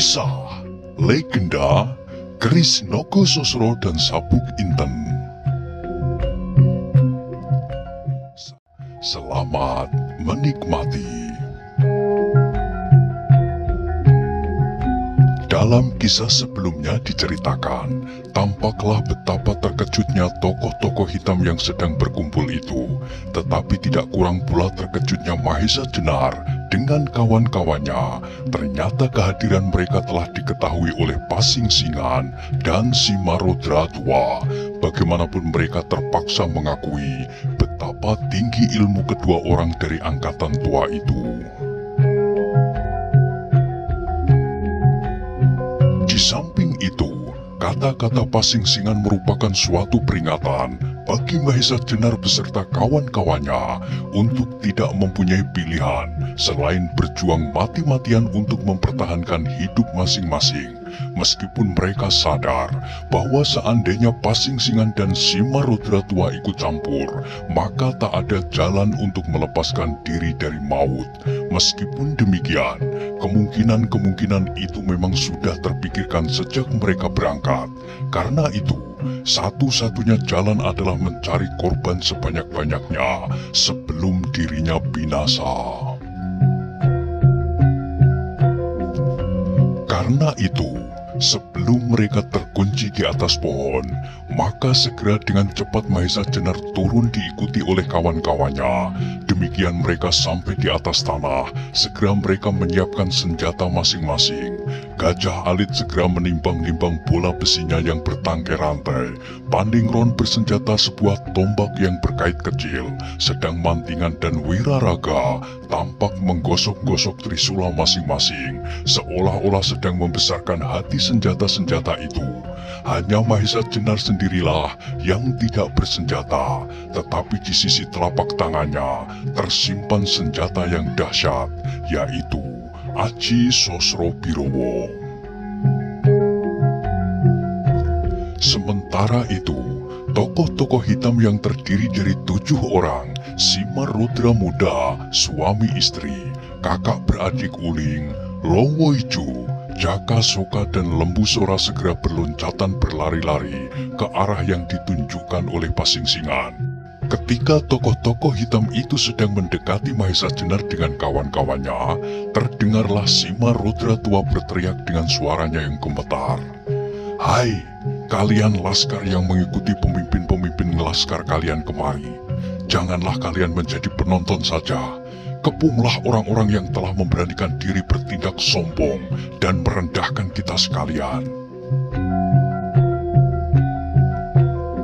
Kisah Legenda Keris Nogososro dan Sabuk Inten. Selamat menikmati. Dalam kisah sebelumnya diceritakan, tampaklah betapa terkejutnya tokoh-tokoh hitam yang sedang berkumpul itu. Tetapi tidak kurang pula terkejutnya Mahesa Jenar dengan kawan-kawannya. Ternyata kehadiran mereka telah diketahui oleh Pasing Singan dan Simarodra tua. Bagaimanapun mereka terpaksa mengakui betapa tinggi ilmu kedua orang dari angkatan tua itu. Di samping itu, kata-kata Pasing Singan merupakan suatu peringatan bagi Mahesa Jenar beserta kawan-kawannya untuk tidak mempunyai pilihan selain berjuang mati-matian untuk mempertahankan hidup masing-masing. Meskipun mereka sadar bahwa seandainya Pasing Singan dan Simarodra tua ikut campur, maka tak ada jalan untuk melepaskan diri dari maut. Meskipun demikian, kemungkinan-kemungkinan itu memang sudah terpikirkan sejak mereka berangkat. Karena itu, satu-satunya jalan adalah mencari korban sebanyak-banyaknya sebelum dirinya binasa. Karena itu, sebelum mereka terkunci di atas pohon, maka segera dengan cepat Mahesa Jenar turun diikuti oleh kawan-kawannya. Demikian mereka sampai di atas tanah, segera mereka menyiapkan senjata masing-masing. Gajah Alit segera menimbang-nimbang bola besinya yang bertangkai rantai. Pandingron bersenjata sebuah tombak yang berkait kecil, sedang Mantingan dan Wiraraga tampak menggosok-gosok trisula masing-masing, seolah-olah sedang membesarkan hati senjata-senjata itu. Hanya Mahesa Jenar sendirilah yang tidak bersenjata, tetapi di sisi telapak tangannya tersimpan senjata yang dahsyat, yaitu Aji Sosro Birowo. Sementara itu, tokoh-tokoh hitam yang terdiri dari 7 orang, Simarodra muda, suami istri, kakak beradik Uling, Lowoiju, Jaka Soka dan Lembu Sora segera berloncatan berlari-lari ke arah yang ditunjukkan oleh Pasing Singan. Ketika tokoh-tokoh hitam itu sedang mendekati Mahesa Jenar dengan kawan-kawannya, terdengarlah Simarodra tua berteriak dengan suaranya yang gemetar. "Hai, kalian laskar yang mengikuti pemimpin-pemimpin laskar kalian kemari. Janganlah kalian menjadi penonton saja. Kepunglah orang-orang yang telah memberanikan diri bertindak sombong dan merendahkan kita sekalian."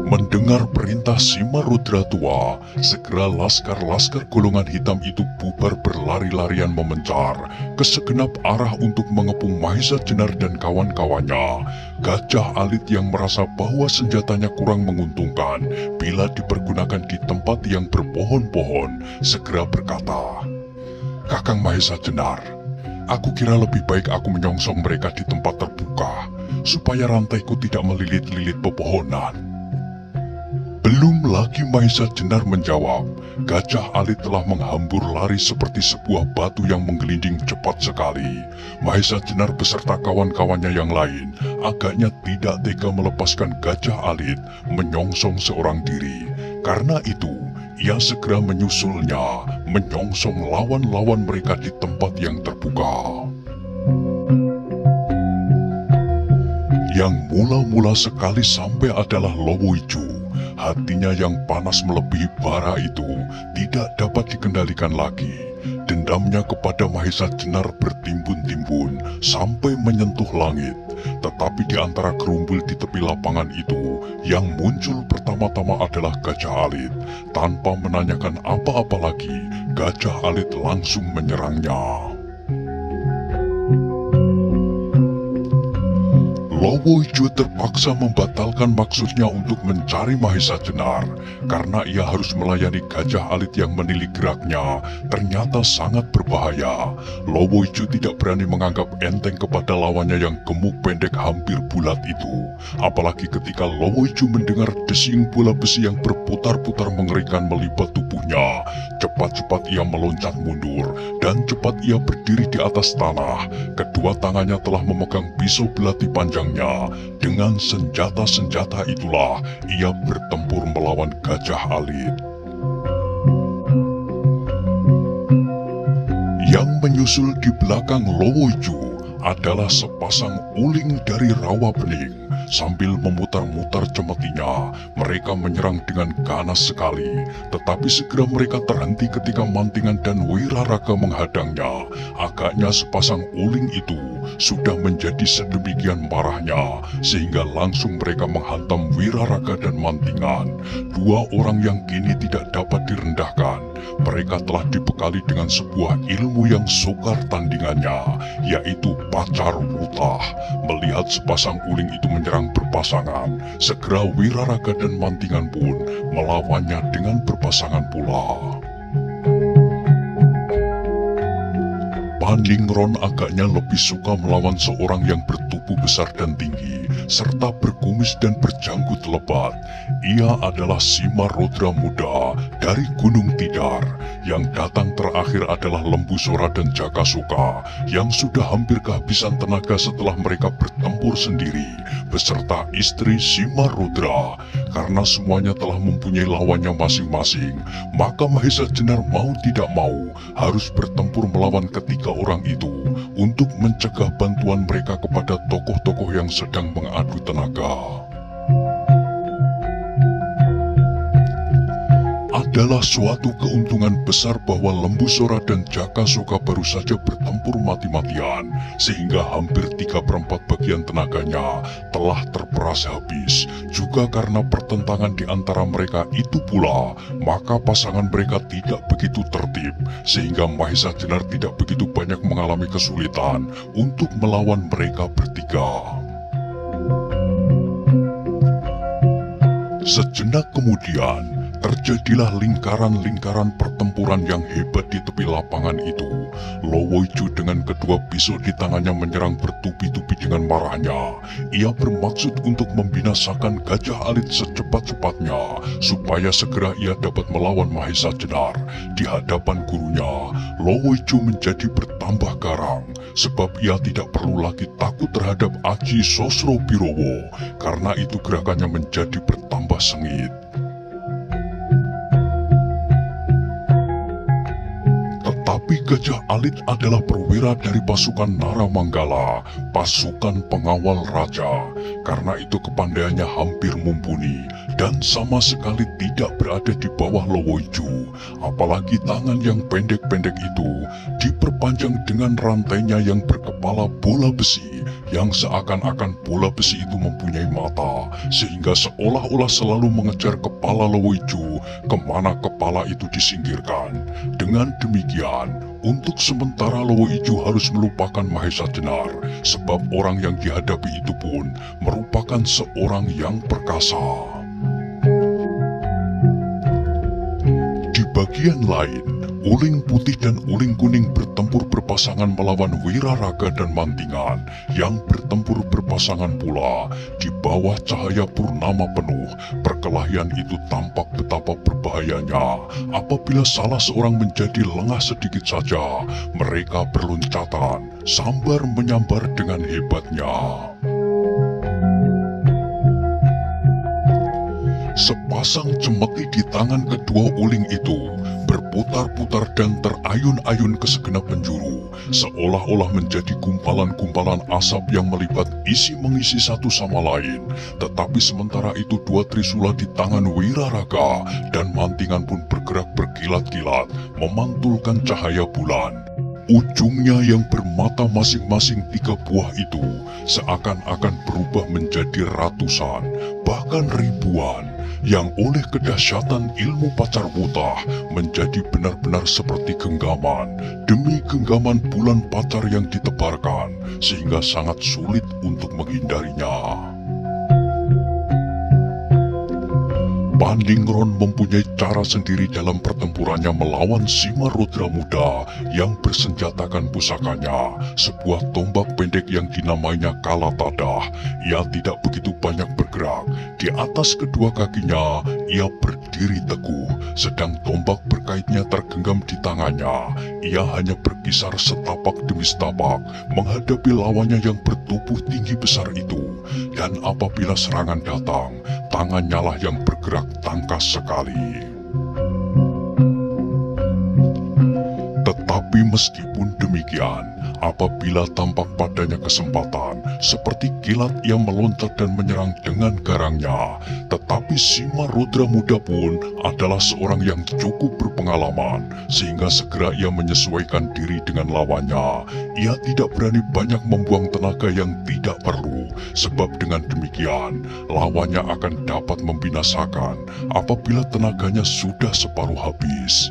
Mendengar perintah Simarodra tua, segera laskar-laskar golongan hitam itu bubar berlari-larian memencar ke segenap arah untuk mengepung Mahesa Jenar dan kawan-kawannya. Gajah Alit yang merasa bahwa senjatanya kurang menguntungkan bila dipergunakan di tempat yang berpohon-pohon, segera berkata, "Kakang Mahesa Jenar, aku kira lebih baik aku menyongsong mereka di tempat terbuka, supaya rantaiku tidak melilit-lilit pepohonan." Belum lagi Mahesa Jenar menjawab, Gajah Alit telah menghambur lari seperti sebuah batu yang menggelinding cepat sekali. Mahesa Jenar beserta kawan-kawannya yang lain agaknya tidak tega melepaskan Gajah Alit menyongsong seorang diri. Karena itu, ia segera menyusulnya, menyongsong lawan-lawan mereka di tempat yang terbuka. Yang mula-mula sekali sampai adalah Lowoiju. Hatinya yang panas melebihi bara itu tidak dapat dikendalikan lagi. Dendamnya kepada Mahesa Jenar bertimbun-timbun sampai menyentuh langit. Tetapi di antara gerumbul di tepi lapangan itu, yang muncul pertama-tama adalah Gajah Alit. Tanpa menanyakan apa-apa lagi, Gajah Alit langsung menyerangnya. Lowoiju terpaksa membatalkan maksudnya untuk mencari Mahesa Jenar, karena ia harus melayani Gajah Alit yang menilik geraknya ternyata sangat berbahaya. Lowoiju tidak berani menganggap enteng kepada lawannya yang gemuk pendek hampir bulat itu. Apalagi ketika Lowoiju mendengar desing bola besi yang berputar-putar mengerikan melibat tubuhnya. Cepat-cepat ia meloncat mundur dan cepat ia berdiri di atas tanah. Kedua tangannya telah memegang pisau belati panjangnya. Dengan senjata-senjata itulah ia bertempur melawan Gajah Alit. Yang menyusul di belakang Lowoiju adalah sepasang uling dari rawa bening. Sambil memutar-mutar cemetinya, mereka menyerang dengan ganas sekali. Tetapi segera mereka terhenti ketika Mantingan dan Wiraraga menghadangnya. Agaknya sepasang uling itu sudah menjadi sedemikian marahnya, sehingga langsung mereka menghantam Wiraraga dan Mantingan. Dua orang yang kini tidak dapat direndahkan. Mereka telah dibekali dengan sebuah ilmu yang sukar tandingannya, yaitu pacar wutah. Melihat sepasang uling itu menyerang berpasangan, segera Wiraraga dan Mantingan pun melawannya dengan berpasangan pula. Paningron agaknya lebih suka melawan seorang yang bertubuh besar dan tinggi, serta berkumis dan berjanggut lebat. Ia adalah Simarodra muda dari Gunung Tidar. Yang datang terakhir adalah Lembu Sora dan Jakasuka, yang sudah hampir kehabisan tenaga setelah mereka bertempur sendiri, beserta istri Simarodra. Karena semuanya telah mempunyai lawannya masing-masing, maka Mahesa Jenar mau tidak mau harus bertempur melawan ketiga orang itu untuk mencegah bantuan mereka kepada tokoh-tokoh yang sedang mengadu tenaga. Adalah suatu keuntungan besar bahwa Lembu Sora dan Jakasuka baru saja bertempur mati-matian, sehingga hampir 3/4 bagian tenaganya telah terperas habis. Juga karena pertentangan di antara mereka itu pula, maka pasangan mereka tidak begitu tertib, sehingga Mahesa Jenar tidak begitu banyak mengalami kesulitan untuk melawan mereka bertiga. Sejenak kemudian, terjadilah lingkaran-lingkaran pertempuran yang hebat di tepi lapangan itu. Lowoiju dengan kedua pisau di tangannya menyerang bertubi-tubi dengan marahnya. Ia bermaksud untuk membinasakan Gajah Alit secepat-cepatnya, supaya segera ia dapat melawan Mahesa Jenar. Di hadapan gurunya, Lowoiju menjadi bertambah garang, sebab ia tidak perlu lagi takut terhadap Aji Sosrobirowo. Karena itu gerakannya menjadi bertambah sengit. Tetapi Gajah Alit adalah perwira dari pasukan Naramanggala, pasukan pengawal raja. Karena itu kepandaiannya hampir mumpuni dan sama sekali tidak berada di bawah Lowoiju. Apalagi tangan yang pendek-pendek itu diperpanjang dengan rantainya yang berkepala bola besi, yang seakan-akan bola besi itu mempunyai mata, sehingga seolah-olah selalu mengejar kepala Lowoiju kemana kepala itu disingkirkan. Dengan demikian, untuk sementara Lowoiju harus melupakan Mahesa Jenar, sebab orang yang dihadapi itu pun merupakan seorang yang perkasa. Di bagian lain, Uling Putih dan Uling Kuning bertempur berpasangan melawan Wiraraga dan Mantingan yang bertempur berpasangan pula. Di bawah cahaya purnama penuh, perkelahian itu tampak betapa berbahayanya. Apabila salah seorang menjadi lengah sedikit saja, mereka berloncatan, sambar menyambar dengan hebatnya. Sepasang cemeti di tangan kedua uling itu berputar-putar dan terayun-ayun ke segenap penjuru, seolah-olah menjadi gumpalan-gumpalan asap yang melibat isi mengisi satu sama lain. Tetapi sementara itu dua trisula di tangan Wiraraga dan Mantingan pun bergerak berkilat-kilat, memantulkan cahaya bulan. Ujungnya yang bermata masing-masing 3 buah itu seakan-akan berubah menjadi ratusan, bahkan ribuan, yang oleh kedahsyatan ilmu pacar wutah menjadi benar-benar seperti genggaman demi genggaman bulan pacar yang ditebarkan, sehingga sangat sulit untuk menghindarinya. Pandingron mempunyai cara sendiri dalam pertempurannya melawan Simarudra muda yang bersenjatakan pusakanya, sebuah tombak pendek yang dinamainya Kalatadah. Ia tidak begitu banyak bergerak. Di atas kedua kakinya, ia berdiri teguh, sedang tombak berkaitnya tergenggam di tangannya. Ia hanya berkisar setapak demi setapak, menghadapi lawannya yang bertubuh tinggi besar itu. Dan apabila serangan datang, tangannya lah yang bergerak tangkas sekali. Tetapi meskipun demikian, apabila tampak padanya kesempatan, seperti kilat ia meloncat dan menyerang dengan garangnya. Tetapi Simarudra muda pun adalah seorang yang cukup berpengalaman, sehingga segera ia menyesuaikan diri dengan lawannya. Ia tidak berani banyak membuang tenaga yang tidak perlu, sebab dengan demikian, lawannya akan dapat membinasakan apabila tenaganya sudah separuh habis.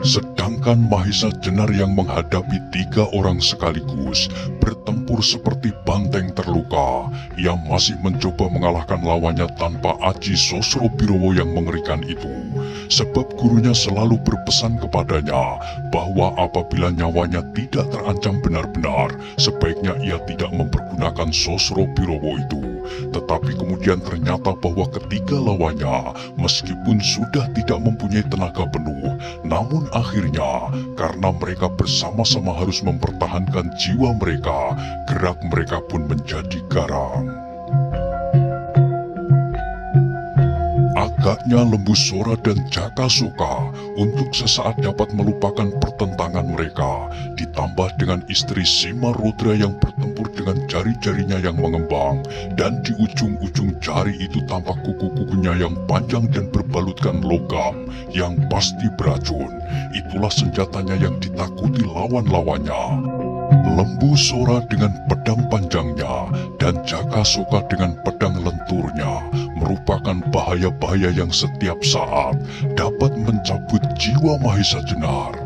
Sedangkan Mahesa Jenar yang menghadapi 3 orang sekaligus, bertempur seperti banteng terluka. Ia masih mencoba mengalahkan lawannya tanpa aji Sosrobirowo yang mengerikan itu. Sebab gurunya selalu berpesan kepadanya bahwa apabila nyawanya tidak terancam benar-benar, sebaiknya ia tidak mempergunakan Sosrobirowo itu. Tetapi kemudian ternyata bahwa ketiga lawannya, meskipun sudah tidak mempunyai tenaga penuh, namun akhirnya karena mereka bersama-sama harus mempertahankan jiwa mereka, gerak mereka pun menjadi garang. Agaknya Lembu Sora dan Jakasoka untuk sesaat dapat melupakan pertentangan mereka, ditambah dengan istri Simarudra yang bertempur dengan jari-jarinya yang mengembang, dan di ujung-ujung jari itu tampak kuku-kukunya yang panjang dan berbalutkan logam yang pasti beracun. Itulah senjatanya yang ditakuti lawan-lawannya. Lembu Sora dengan pedang panjangnya dan Jakasoka dengan pedang lenturnya merupakan bahaya-bahaya yang setiap saat dapat mencabut jiwa Mahesa Jenar.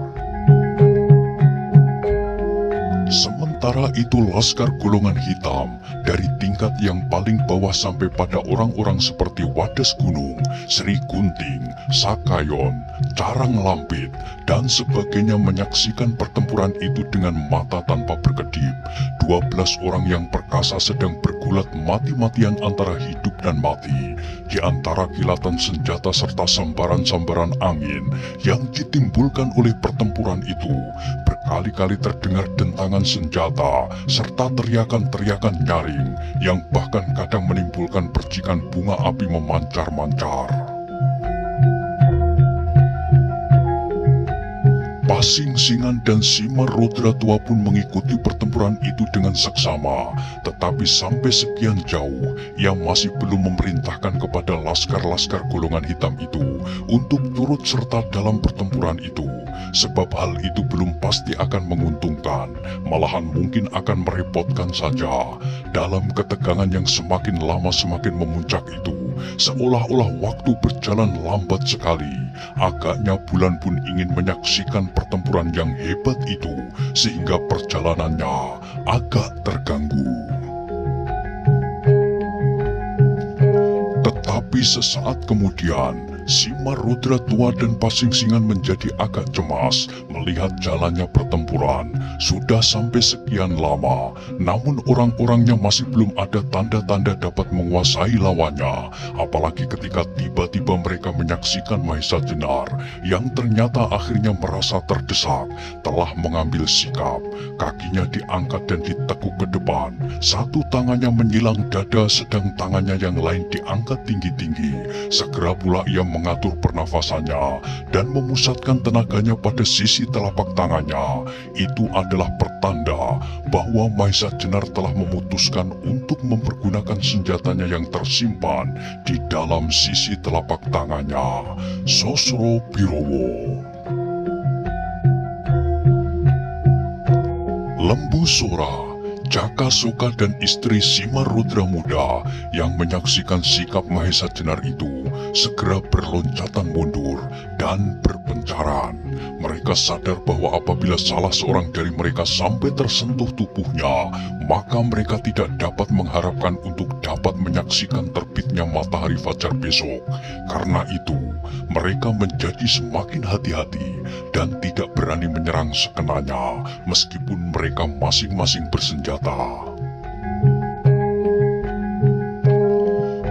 Sementara itu Laskar Golongan Hitam dari tingkat yang paling bawah sampai pada orang-orang seperti Wadas Gunung, Sri Gunting, Sakayon, Carang Lampit, dan sebagainya menyaksikan pertempuran itu dengan mata tanpa berkedip. 12 orang yang perkasa sedang bergulat mati-matian antara hidup dan mati. Di antara kilatan senjata serta sambaran-sambaran angin yang ditimbulkan oleh pertempuran itu, berkali-kali terdengar dentangan senjata serta teriakan-teriakan nyaring yang bahkan kadang menimbulkan percikan bunga api memancar-mancar. Pasing-singan dan Simarudra tua pun mengikuti pertempuran itu dengan seksama, tetapi sampai sekian jauh ia masih belum memerintahkan kepada laskar-laskar golongan hitam itu untuk turut serta dalam pertempuran itu, sebab hal itu belum pasti akan menguntungkan, malahan mungkin akan merepotkan saja. Dalam ketegangan yang semakin lama semakin memuncak itu, seolah-olah waktu berjalan lambat sekali. Agaknya Bulan pun ingin menyaksikan pertempuran yang hebat itu, sehingga perjalanannya agak terganggu. Tetapi sesaat kemudian, Simarudra tua dan Pasing-singan menjadi agak cemas melihat jalannya pertempuran. Sudah sampai sekian lama, namun orang-orangnya masih belum ada tanda-tanda dapat menguasai lawannya. Apalagi ketika tiba-tiba mereka menyaksikan Mahesa Jenar yang ternyata akhirnya merasa terdesak, telah mengambil sikap. Kakinya diangkat dan ditekuk ke depan. Satu tangannya menyilang dada, sedang tangannya yang lain diangkat tinggi-tinggi. Segera pula ia mengatur pernafasannya dan memusatkan tenaganya pada sisi telapak tangannya. Itu adalah pertanda bahwa Mahesa Jenar telah memutuskan untuk mempergunakan senjatanya yang tersimpan di dalam sisi telapak tangannya, Sosrobirowo. Lembu Sora, Jakasoka dan istri Simarudra muda yang menyaksikan sikap Mahesa Jenar itu segera berloncatan mundur dan berpencaran. Mereka sadar bahwa apabila salah seorang dari mereka sampai tersentuh tubuhnya, maka mereka tidak dapat mengharapkan untuk dapat menyaksikan terbitnya matahari fajar besok. Karena itu, mereka menjadi semakin hati-hati dan tidak berani menyerang sekenanya, meskipun mereka masing-masing bersenjata.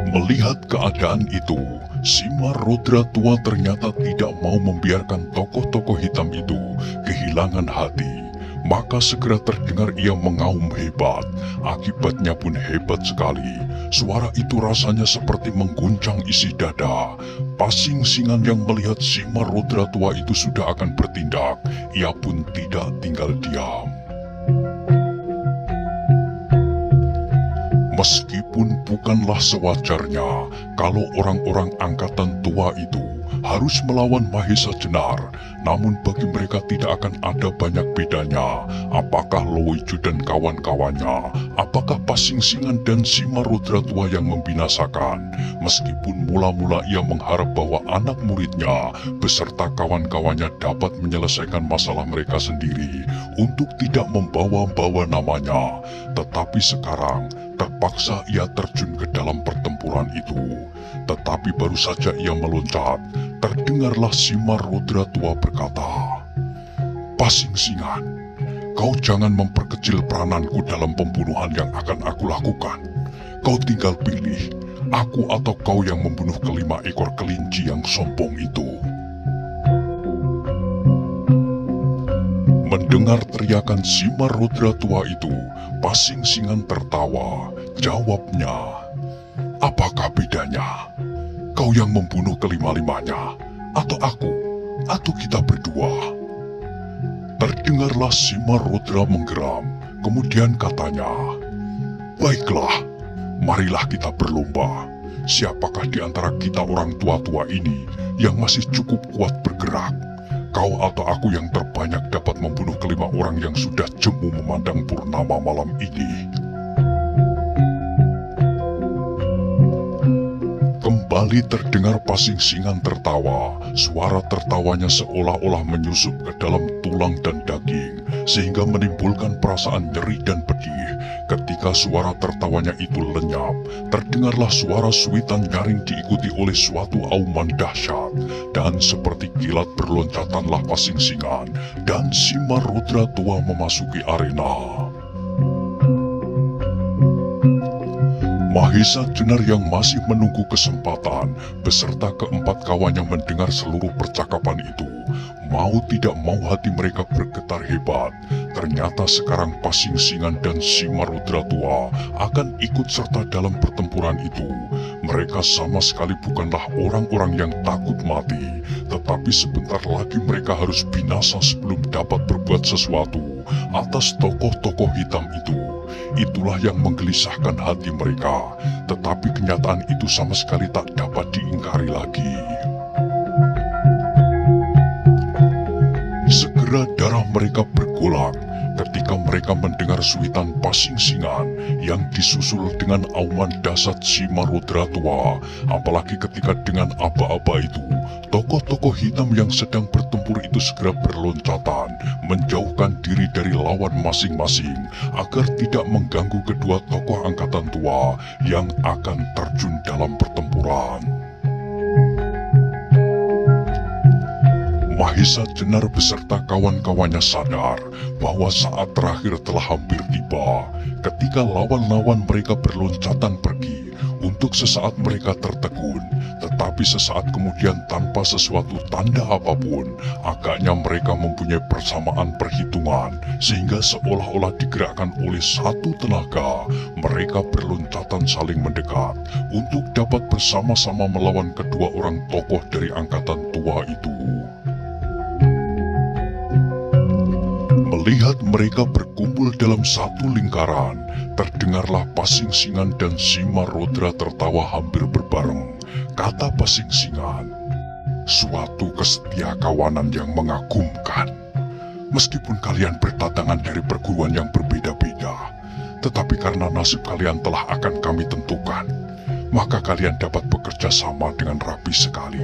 Melihat keadaan itu, Simarudra tua ternyata tidak mau membiarkan tokoh-tokoh hitam itu kehilangan hati. Maka segera terdengar ia mengaum hebat. Akibatnya pun hebat sekali. Suara itu rasanya seperti mengguncang isi dada. Pasing-singan yang melihat Simarudra tua itu sudah akan bertindak, ia pun tidak tinggal diam. Meskipun bukanlah sewajarnya kalau orang-orang angkatan tua itu harus melawan Mahesa Jenar, namun bagi mereka tidak akan ada banyak bedanya apakah Loijo dan kawan-kawannya, apakah Pasing-singan dan Simarudra tua yang membinasakan. Meskipun mula-mula ia mengharap bahwa anak muridnya beserta kawan-kawannya dapat menyelesaikan masalah mereka sendiri untuk tidak membawa-bawa namanya, tetapi sekarang terpaksa ia terjun ke dalam pertempuran itu. Tetapi baru saja ia meloncat, terdengarlah Simarudra tua berkata, "Pasing-singan, kau jangan memperkecil perananku dalam pembunuhan yang akan aku lakukan. Kau tinggal pilih, aku atau kau yang membunuh kelima ekor kelinci yang sombong itu." Mendengar teriakan Simarudra tua itu, Pasing-singan tertawa. Jawabnya, "Apakah bedanya? Kau yang membunuh kelima-limanya, atau aku, atau kita berdua?" Terdengarlah Simarudra menggeram. Kemudian katanya, "Baiklah, marilah kita berlomba. Siapakah di antara kita orang tua-tua ini yang masih cukup kuat bergerak? Kau atau aku yang terbanyak dapat membunuh kelima orang yang sudah jemu memandang purnama malam ini?" Kembali terdengar Pasing-singan tertawa. Suara tertawanya seolah-olah menyusup ke dalam tulang dan daging, sehingga menimbulkan perasaan nyeri dan pedih. Ketika suara tertawanya itu lenyap, terdengarlah suara suitan nyaring diikuti oleh suatu auman dahsyat. Dan seperti kilat berloncatanlah Pasing-singan dan Simarudra tua memasuki arena. Mahesa Jenar yang masih menunggu kesempatan beserta keempat kawannya mendengar seluruh percakapan itu. Mau tidak mau hati mereka bergetar hebat. Ternyata sekarang Pasing-singan dan Simarudra tua akan ikut serta dalam pertempuran itu. Mereka sama sekali bukanlah orang-orang yang takut mati, tetapi sebentar lagi mereka harus binasa sebelum dapat berbuat sesuatu atas tokoh-tokoh hitam itu. Itulah yang menggelisahkan hati mereka, tetapi kenyataan itu sama sekali tak dapat diingkari lagi. Segera darah mereka bergolak ketika mereka mendengar suitan Pasing-singan yang disusul dengan auman dahsyat Simarudra tua. Apalagi ketika dengan aba-aba itu, tokoh-tokoh hitam yang sedang bertempur itu segera berloncatan, menjauhkan diri dari lawan masing-masing agar tidak mengganggu kedua tokoh angkatan tua yang akan terjun dalam pertempuran. Mahesa Jenar beserta kawan-kawannya sadar bahwa saat terakhir telah hampir tiba. Ketika lawan-lawan mereka berloncatan pergi, untuk sesaat mereka tertegun, tetapi sesaat kemudian tanpa sesuatu tanda apapun, agaknya mereka mempunyai persamaan perhitungan, sehingga seolah-olah digerakkan oleh satu tenaga, mereka berloncatan saling mendekat, untuk dapat bersama-sama melawan kedua orang tokoh dari angkatan tua itu. Melihat mereka berkumpul dalam satu lingkaran, terdengarlah Pasing-singan dan Simarudra tertawa hampir berbareng. Kata Pasing-singan, "Suatu kesetiakawanan yang mengagumkan. Meskipun kalian berdatangan dari perguruan yang berbeda-beda, tetapi karena nasib kalian telah akan kami tentukan, maka kalian dapat bekerja sama dengan rapi sekali.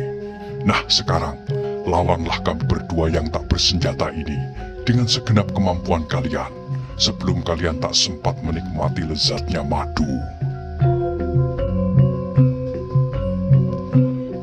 Nah sekarang, lawanlah kami berdua yang tak bersenjata ini dengan segenap kemampuan kalian, sebelum kalian tak sempat menikmati lezatnya madu.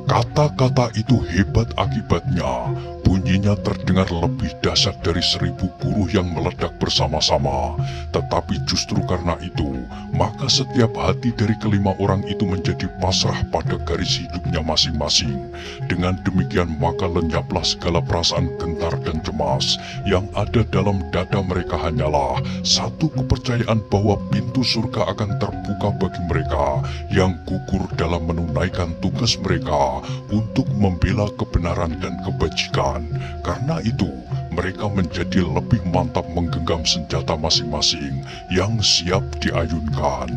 Kata-kata itu hebat akibatnya. Bunyinya terdengar lebih dahsyat dari 1000 buruh yang meledak bersama-sama. Tetapi justru karena itu, maka setiap hati dari kelima orang itu menjadi pasrah pada garis hidupnya masing-masing. Dengan demikian maka lenyaplah segala perasaan gentar dan cemas. Yang ada dalam dada mereka hanyalah satu kepercayaan bahwa pintu surga akan terbuka bagi mereka yang gugur dalam menunaikan tugas mereka untuk membela kebenaran dan kebajikan. Karena itu, mereka menjadi lebih mantap menggenggam senjata masing-masing yang siap diayunkan.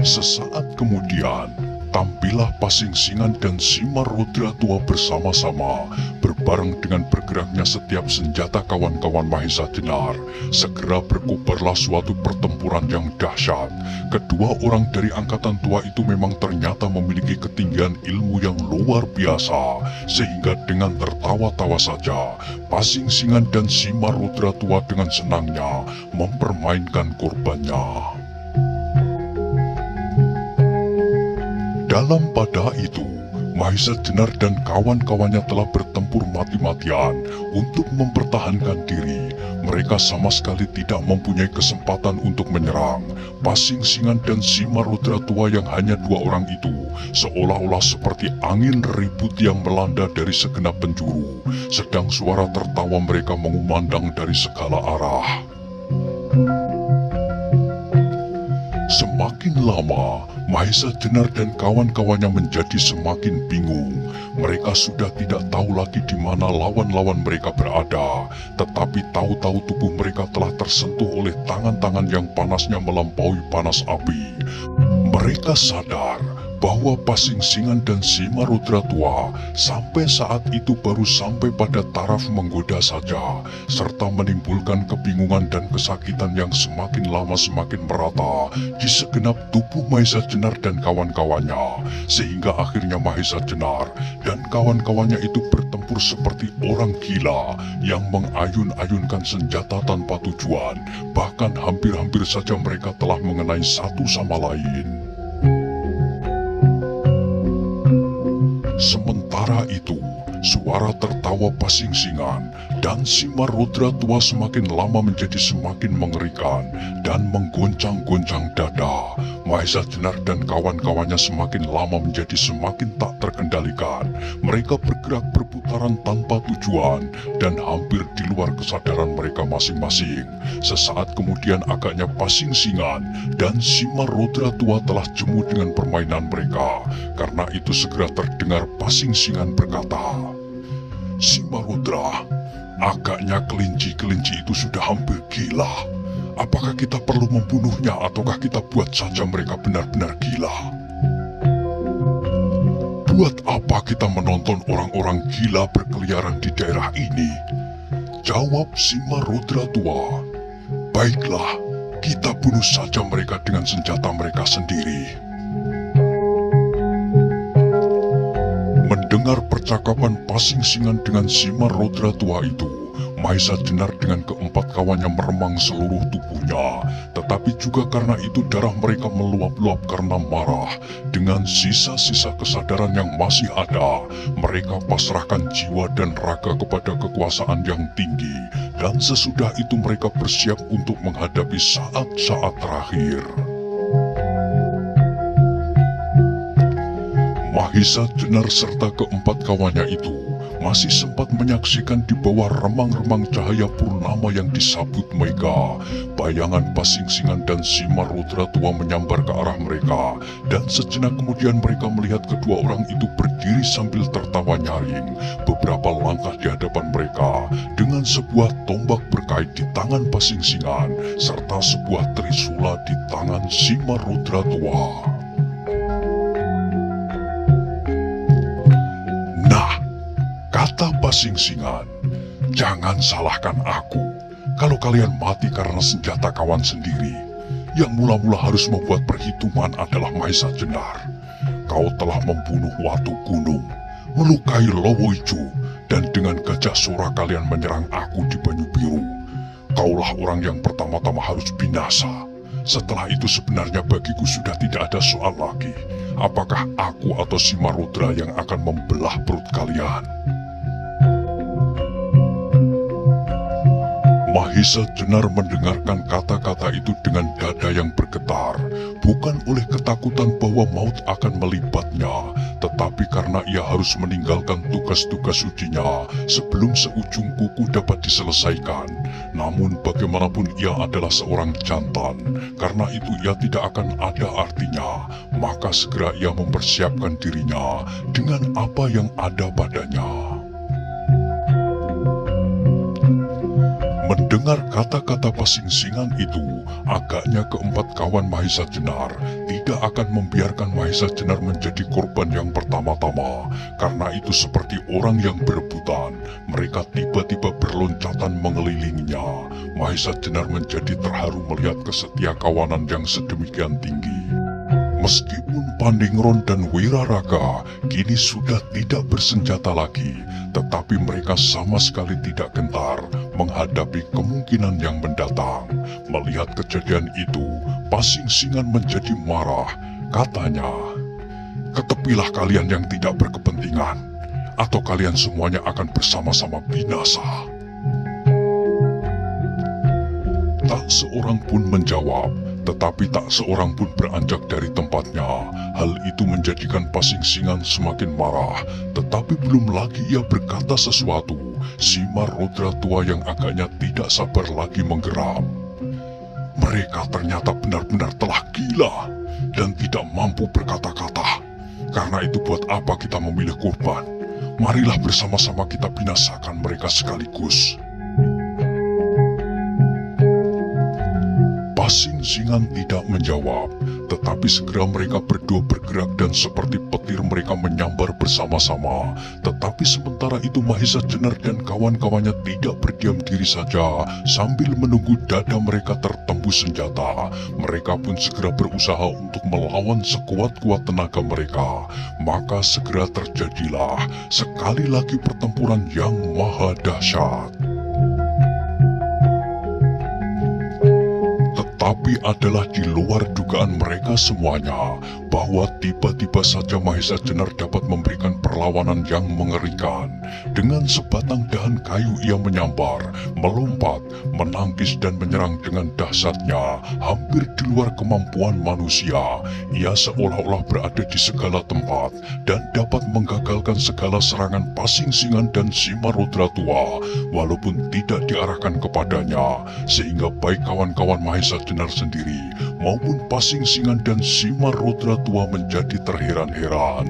Sesaat kemudian, tampillah Pasingsingan dan Simarudra tua bersama-sama. Berbareng dengan bergeraknya setiap senjata kawan-kawan Mahesa Jenar, segera berkobarlah suatu pertempuran yang dahsyat. Kedua orang dari angkatan tua itu memang ternyata memiliki ketinggian ilmu yang luar biasa, sehingga dengan tertawa-tawa saja, Pasingsingan dan Simarudra tua dengan senangnya mempermainkan korbannya. Dalam pada itu, Mahesa Jenar dan kawan-kawannya telah bertempur mati-matian untuk mempertahankan diri. Mereka sama sekali tidak mempunyai kesempatan untuk menyerang. Pasingsingan dan Simarudra tua yang hanya dua orang itu seolah-olah seperti angin ribut yang melanda dari segenap penjuru, sedang suara tertawa mereka mengumandang dari segala arah. Semakin lama, Mahesa Jenar dan kawan-kawannya menjadi semakin bingung. Mereka sudah tidak tahu lagi di mana lawan-lawan mereka berada, tetapi tahu-tahu tubuh mereka telah tersentuh oleh tangan-tangan yang panasnya melampaui panas api. Mereka sadar bahwa Pasingsingan dan Simarudra tua sampai saat itu baru sampai pada taraf menggoda saja, serta menimbulkan kebingungan dan kesakitan yang semakin lama semakin merata di segenap tubuh Mahesa Jenar dan kawan-kawannya, sehingga akhirnya Mahesa Jenar dan kawan-kawannya itu bertempur seperti orang gila yang mengayun-ayunkan senjata tanpa tujuan, bahkan hampir-hampir saja mereka telah mengenai satu sama lain. Sementara itu, suara tertawa Pasingsingan dan Simarudra tua semakin lama menjadi semakin mengerikan dan menggoncang-goncang dada. Mahesa Jenar dan kawan-kawannya semakin lama menjadi semakin tak terkendalikan. Mereka bergerak berputaran tanpa tujuan dan hampir di luar kesadaran mereka masing-masing. Sesaat kemudian agaknya Pasingsingan dan Simarudra tua telah jemu dengan permainan mereka. Karena itu segera terdengar Pasingsingan berkata, "Simarudra, agaknya kelinci-kelinci itu sudah hampir gila. Apakah kita perlu membunuhnya ataukah kita buat saja mereka benar-benar gila? Buat apa kita menonton orang-orang gila berkeliaran di daerah ini?" Jawab Simarudra tua, "Baiklah, kita bunuh saja mereka dengan senjata mereka sendiri." Mendengar percakapan Pasingsingan dengan Simarudra tua itu, Mahesa Jenar dengan keempat kawannya meremang seluruh tubuhnya. Tetapi juga karena itu darah mereka meluap-luap karena marah. Dengan sisa-sisa kesadaran yang masih ada, mereka pasrahkan jiwa dan raga kepada kekuasaan yang tinggi. Dan sesudah itu mereka bersiap untuk menghadapi saat-saat terakhir. Mahesa Jenar serta keempat kawannya itu masih sempat menyaksikan di bawah remang-remang cahaya purnama yang disabut mega. Bayangan Pasingsingan dan Simarudra tua menyambar ke arah mereka, dan sejenak kemudian mereka melihat kedua orang itu berdiri sambil tertawa nyaring beberapa langkah di hadapan mereka, dengan sebuah tombak berkait di tangan Pasingsingan serta sebuah trisula di tangan Simarudra tua. Kata Pasingsingan, "Jangan salahkan aku kalau kalian mati karena senjata kawan sendiri. Yang mula-mula harus membuat perhitungan adalah Mahesa Jenar. Kau telah membunuh Watu Gunung, melukai Lowo Ijo, dan dengan Gajah Sora kalian menyerang aku di Banyu Biru. Kaulah orang yang pertama-tama harus binasa. Setelah itu sebenarnya bagiku sudah tidak ada soal lagi. Apakah aku atau Simarudra yang akan membelah perut kalian? Mahesa Jenar mendengarkan kata-kata itu dengan dada yang bergetar, bukan oleh ketakutan bahwa maut akan melibatnya, tetapi karena ia harus meninggalkan tugas-tugas sucinya sebelum seujung kuku dapat diselesaikan. Namun bagaimanapun ia adalah seorang jantan, karena itu ia tidak akan ada artinya, maka segera ia mempersiapkan dirinya dengan apa yang ada padanya. Mendengar kata-kata pasing-singan itu, agaknya keempat kawan Mahesa Jenar tidak akan membiarkan Mahesa Jenar menjadi korban yang pertama-tama. Karena itu seperti orang yang berebutan, mereka tiba-tiba berloncatan mengelilinginya. Mahesa Jenar menjadi terharu melihat kesetia kawanan yang sedemikian tinggi. Meskipun Pandingron dan Wiraraga kini sudah tidak bersenjata lagi, tetapi mereka sama sekali tidak gentar menghadapi kemungkinan yang mendatang. Melihat kejadian itu, Pasing-Singan menjadi marah. Katanya, "Ketepilah kalian yang tidak berkepentingan, atau kalian semuanya akan bersama-sama binasa." Tak seorang pun menjawab, tetapi tak seorang pun beranjak dari tempatnya. Hal itu menjadikan Pasing-Singan semakin marah, tetapi belum lagi ia berkata sesuatu, Simarudra tua yang agaknya tidak sabar lagi menggeram. Mereka ternyata benar-benar telah gila dan tidak mampu berkata-kata. Karena itu buat apa kita memilih korban? Marilah bersama-sama kita binasakan mereka sekaligus. Pasing-Singan tidak menjawab, tetapi segera mereka berdua bergerak dan seperti petir mereka menyambar bersama-sama. Tetapi sementara itu Mahesa Jenar dan kawan-kawannya tidak berdiam diri saja sambil menunggu dada mereka tertembus senjata. Mereka pun segera berusaha untuk melawan sekuat-kuat tenaga mereka. Maka segera terjadilah sekali lagi pertempuran yang maha dahsyat. Tapi adalah di luar dugaan mereka semuanya, bahwa tiba-tiba saja Mahesa Jenar dapat memberikan perlawanan yang mengerikan. Dengan sebatang dahan kayu ia menyambar, melompat, menangkis dan menyerang dengan dahsyatnya, hampir di luar kemampuan manusia. Ia seolah-olah berada di segala tempat, dan dapat menggagalkan segala serangan Pasing-Singan dan Simarudra tua, walaupun tidak diarahkan kepadanya, sehingga baik kawan-kawan Mahesa Jenar sendiri maupun Pasing-Singan dan Simarudra tua menjadi terheran-heran.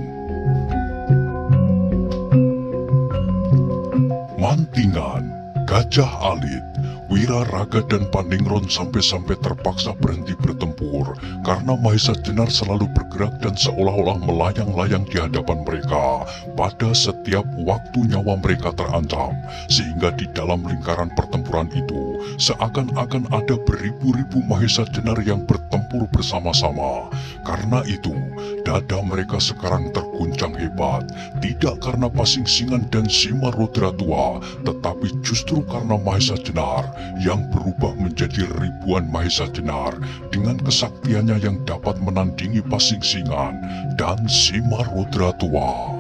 Mantingan, Gajah Alit, Wiraraga dan Pandingron sampai-sampai terpaksa berhenti bertempur karena Mahesa Jenar selalu bergerak dan seolah-olah melayang-layang di hadapan mereka pada setiap waktu nyawa mereka terancam, sehingga di dalam lingkaran pertempuran itu seakan-akan ada beribu-ribu Mahesa Jenar yang bertempur bersama-sama. Karena itu dada mereka sekarang terguncang hebat, tidak karena Pasing-Singan dan Simarudra tua, tetapi justru karena Mahesa Jenar yang berubah menjadi ribuan Mahesa Jenar dengan kesaktiannya yang dapat menandingi Pasing-Singan dan Simarudra tua.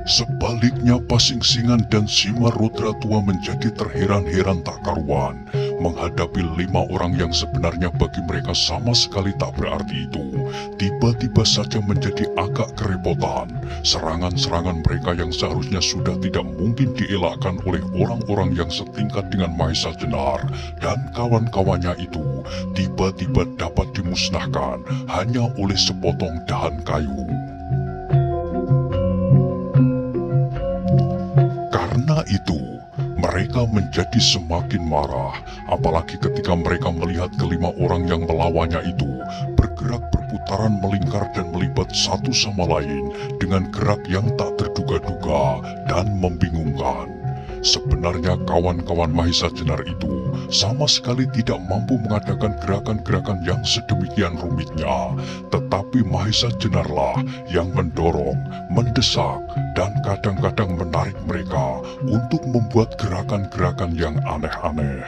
Sebaliknya Pasing-Singan dan Simarudra tua menjadi terheran-heran tak karuan menghadapi 5 orang yang sebenarnya bagi mereka sama sekali tak berarti itu. Tiba-tiba saja menjadi agak kerepotan. Serangan-serangan mereka yang seharusnya sudah tidak mungkin dielakkan oleh orang-orang yang setingkat dengan Mahesa Jenar dan kawan-kawannya itu tiba-tiba dapat dimusnahkan hanya oleh sepotong dahan kayu. Karena itu, mereka menjadi semakin marah, apalagi ketika mereka melihat kelima orang yang melawannya itu bergerak berputaran melingkar dan melibat satu sama lain dengan gerak yang tak terduga-duga dan membingungkan. Sebenarnya kawan-kawan Mahesa Jenar itu sama sekali tidak mampu mengadakan gerakan-gerakan yang sedemikian rumitnya. Tetapi Mahesa Jenarlah yang mendorong, mendesak, dan kadang-kadang menarik mereka untuk membuat gerakan-gerakan yang aneh-aneh.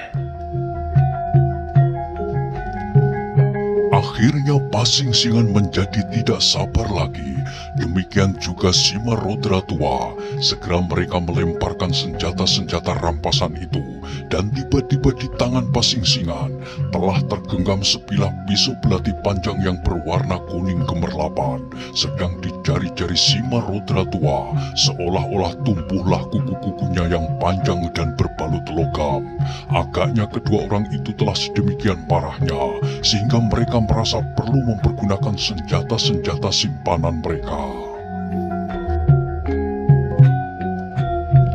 Akhirnya Pasingsingan menjadi tidak sabar lagi. Demikian juga Simarodra tua. Segera mereka melemparkan senjata-senjata rampasan itu. Dan tiba-tiba di tangan Pasingsingan telah tergenggam sebilah pisau belati panjang yang berwarna kuning gemerlapan. Sedang di jari-jari Simarodra tua seolah-olah tumbuhlah kuku-kukunya yang panjang dan berbalut logam. Agaknya kedua orang itu telah sedemikian marahnya sehingga mereka merasa perlu mempergunakan senjata-senjata simpanan mereka.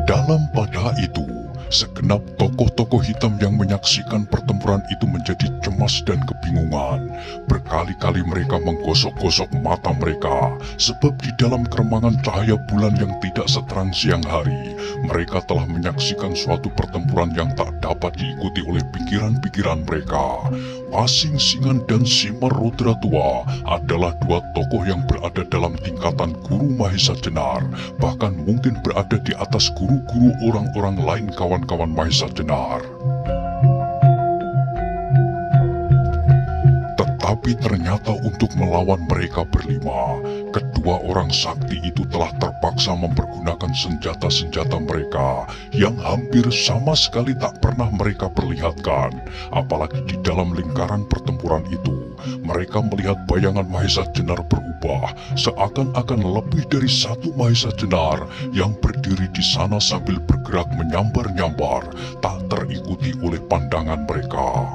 Dalam pada itu, segenap tokoh-tokoh hitam yang menyaksikan pertempuran itu menjadi cemas dan kebingungan. Berkali-kali mereka menggosok-gosok mata mereka, sebab di dalam keremangan cahaya bulan yang tidak seterang siang hari, mereka telah menyaksikan suatu pertempuran yang tak dapat diikuti oleh pikiran-pikiran mereka. Pasingsingan dan Simarodra tua adalah dua tokoh yang berada dalam tingkatan guru Mahesa Jenar, bahkan mungkin berada di atas guru-guru orang-orang lain kawan-kawan Mahesa Jenar. Tetapi ternyata untuk melawan mereka berlima, kedua orang sakti itu telah terpaksa mempergunakan senjata-senjata mereka yang hampir sama sekali tak pernah mereka perlihatkan. Apalagi di dalam lingkaran pertempuran itu, mereka melihat bayangan Mahesa Jenar berubah, seakan-akan lebih dari satu Mahesa Jenar yang berdiri di sana sambil bergerak menyambar-nyambar, tak terikuti oleh pandangan mereka.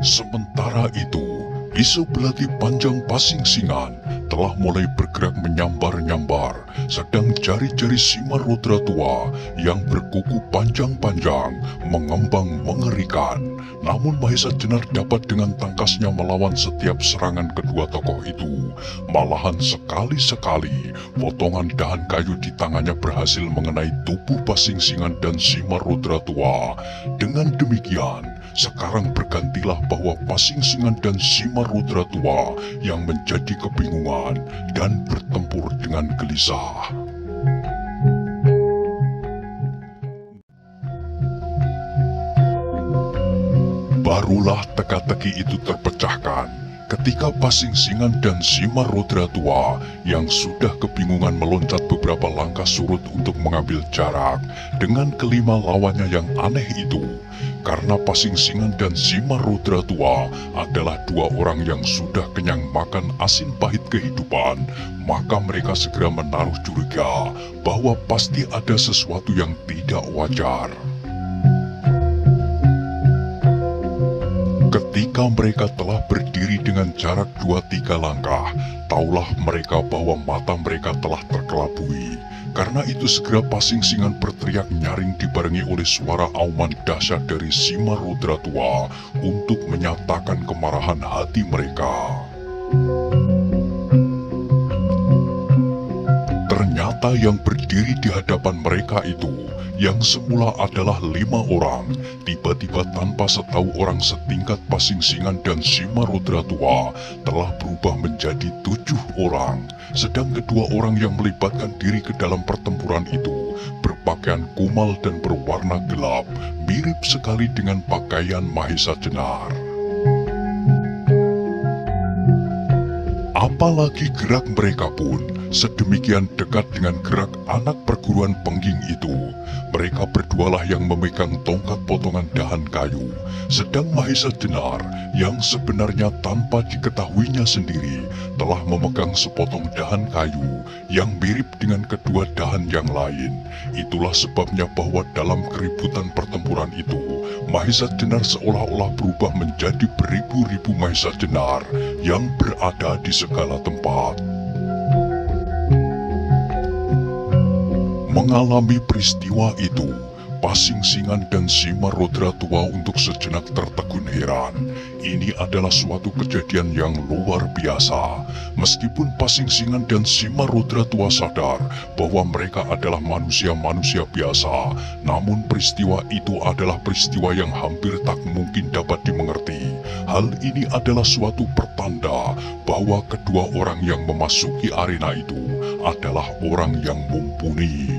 Sementara itu, pisau belati panjang Pasingsingan telah mulai bergerak menyambar-nyambar, sedang jari-jari Simarodra tua yang berkuku panjang-panjang mengembang mengerikan. Namun Mahesa Jenar dapat dengan tangkasnya melawan setiap serangan kedua tokoh itu. Malahan sekali-sekali potongan dahan kayu di tangannya berhasil mengenai tubuh Pasingsingan dan Simarodra tua. Dengan demikian, sekarang bergantilah bahwa Pasingsingan dan Simarodra tua yang menjadi kebingungan dan bertempur dengan gelisah. Barulah teka-teki itu terpecahkan ketika Pasingsingan dan Simarodra tua yang sudah kebingungan meloncat beberapa langkah surut untuk mengambil jarak dengan kelima lawannya yang aneh itu. Karena Pasingsingan dan Simarodra tua adalah dua orang yang sudah kenyang makan asin pahit kehidupan, maka mereka segera menaruh curiga bahwa pasti ada sesuatu yang tidak wajar. Ketika mereka telah berdiri dengan jarak 2-3 langkah, taulah mereka bahwa mata mereka telah terkelabui. Karena itu segera Pasingsingan berteriak nyaring dibarengi oleh suara auman dahsyat dari Simarodra tua untuk menyatakan kemarahan hati mereka. Ternyata yang berdiri di hadapan mereka itu, yang semula adalah 5 orang, tiba-tiba tanpa setahu orang setingkat Pasingsingan dan Simarodra tua telah berubah menjadi 7 orang. Sedang kedua orang yang melibatkan diri ke dalam pertempuran itu berpakaian kumal dan berwarna gelap, mirip sekali dengan pakaian Mahesa Jenar. Apalagi gerak mereka pun sedemikian dekat dengan gerak anak perguruan pengging itu. Mereka berdualah yang memegang tongkat potongan dahan kayu, sedang Mahesa Jenar yang sebenarnya tanpa diketahuinya sendiri telah memegang sepotong dahan kayu yang mirip dengan kedua dahan yang lain. Itulah sebabnya bahwa dalam keributan pertempuran itu, Mahesa Jenar seolah-olah berubah menjadi beribu-ribu Mahesa Jenar yang berada di segala tempat. Mengalami peristiwa itu, Pasing Singan dan Simarudra tua untuk sejenak tertegun heran. Ini adalah suatu kejadian yang luar biasa. Meskipun Pasing Singan dan Simarudra tua sadar bahwa mereka adalah manusia-manusia biasa, namun peristiwa itu adalah peristiwa yang hampir tak mungkin dapat dimengerti. Hal ini adalah suatu pertanda bahwa kedua orang yang memasuki arena itu adalah orang yang mumpuni.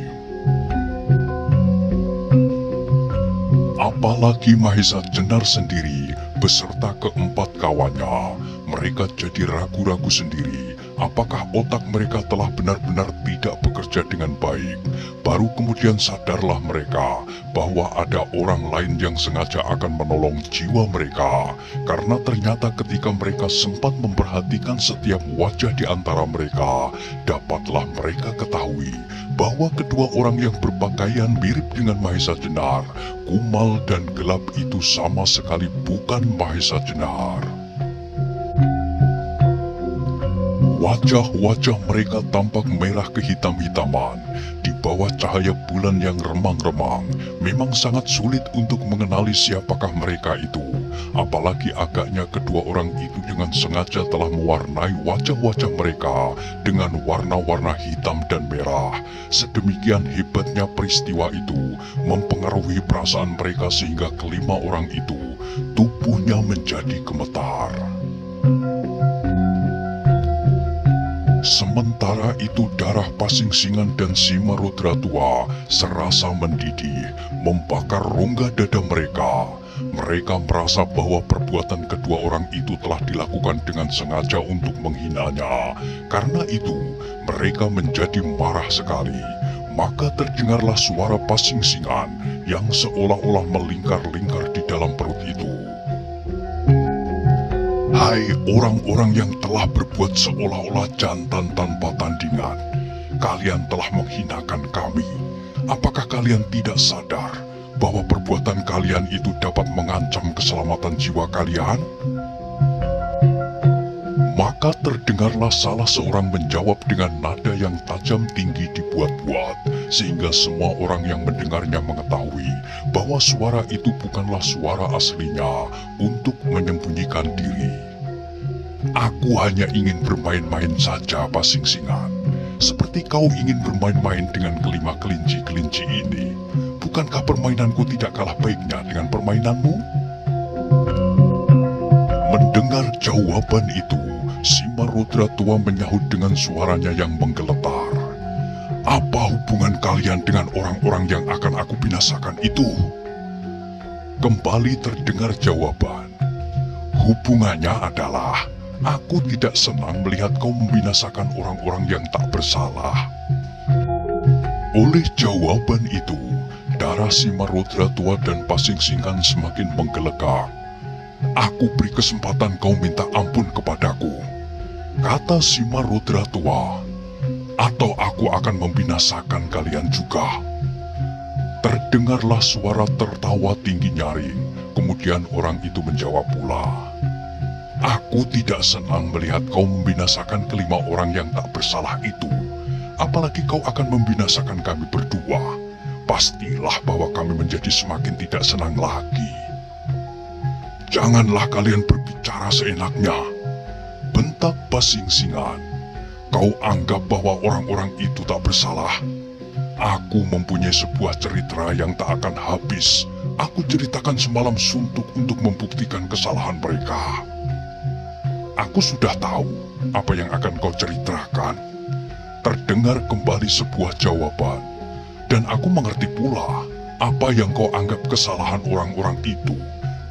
Apalagi Mahesa Jenar sendiri beserta keempat kawannya, mereka jadi ragu-ragu sendiri apakah otak mereka telah benar-benar tidak bekerja dengan baik. Baru kemudian sadarlah mereka bahwa ada orang lain yang sengaja akan menolong jiwa mereka, karena ternyata ketika mereka sempat memperhatikan setiap wajah di antara mereka, dapatlah mereka ketahui bahwa kedua orang yang berpakaian mirip dengan Mahesa Jenar, kumal dan gelap itu sama sekali bukan Mahesa Jenar. Wajah-wajah mereka tampak merah kehitam-hitaman. Di bawah cahaya bulan yang remang-remang, memang sangat sulit untuk mengenali siapakah mereka itu. Apalagi agaknya kedua orang itu dengan sengaja telah mewarnai wajah-wajah mereka dengan warna-warna hitam dan merah. Sedemikian hebatnya peristiwa itu mempengaruhi perasaan mereka sehingga kelima orang itu tubuhnya menjadi gemetar. Sementara itu darah Pasing Singan dan Simarudra tua serasa mendidih, membakar rongga dada mereka. Mereka merasa bahwa perbuatan kedua orang itu telah dilakukan dengan sengaja untuk menghinanya. Karena itu, mereka menjadi marah sekali. Maka terdengarlah suara Pasing Singan yang seolah-olah melingkar-lingkar di dalam perut itu. Hai orang-orang yang telah berbuat seolah-olah jantan tanpa tandingan, kalian telah menghinakan kami. Apakah kalian tidak sadar bahwa perbuatan kalian itu dapat mengancam keselamatan jiwa kalian? Maka terdengarlah salah seorang menjawab dengan nada yang tajam tinggi dibuat-buat, sehingga semua orang yang mendengarnya mengetahui bahwa suara itu bukanlah suara aslinya untuk menyembunyikan diri. Aku hanya ingin bermain-main saja, Pasing Singan. Seperti kau ingin bermain-main dengan kelima kelinci-kelinci ini. Bukankah permainanku tidak kalah baiknya dengan permainanmu? Mendengar jawaban itu, Simarudra tua menyahut dengan suaranya yang menggeletar. Apa hubungan kalian dengan orang-orang yang akan aku binasakan itu? Kembali terdengar jawaban. Hubungannya adalah, aku tidak senang melihat kau membinasakan orang-orang yang tak bersalah. Oleh jawaban itu, darah Simarudra tua dan Pasing Singan semakin menggelegak. Aku beri kesempatan kau minta ampun kepadaku, kata Simarudra tua, atau aku akan membinasakan kalian juga. Terdengarlah suara tertawa tinggi nyaring, kemudian orang itu menjawab pula. Aku tidak senang melihat kau membinasakan kelima orang yang tak bersalah itu. Apalagi kau akan membinasakan kami berdua. Pastilah bahwa kami menjadi semakin tidak senang lagi. Janganlah kalian berbicara seenaknya, bentak Pasing Singan. Kau anggap bahwa orang-orang itu tak bersalah? Aku mempunyai sebuah cerita yang tak akan habis. Aku ceritakan semalam suntuk untuk membuktikan kesalahan mereka. Aku sudah tahu apa yang akan kau ceritakan. Terdengar kembali sebuah jawaban, dan aku mengerti pula apa yang kau anggap kesalahan orang-orang itu,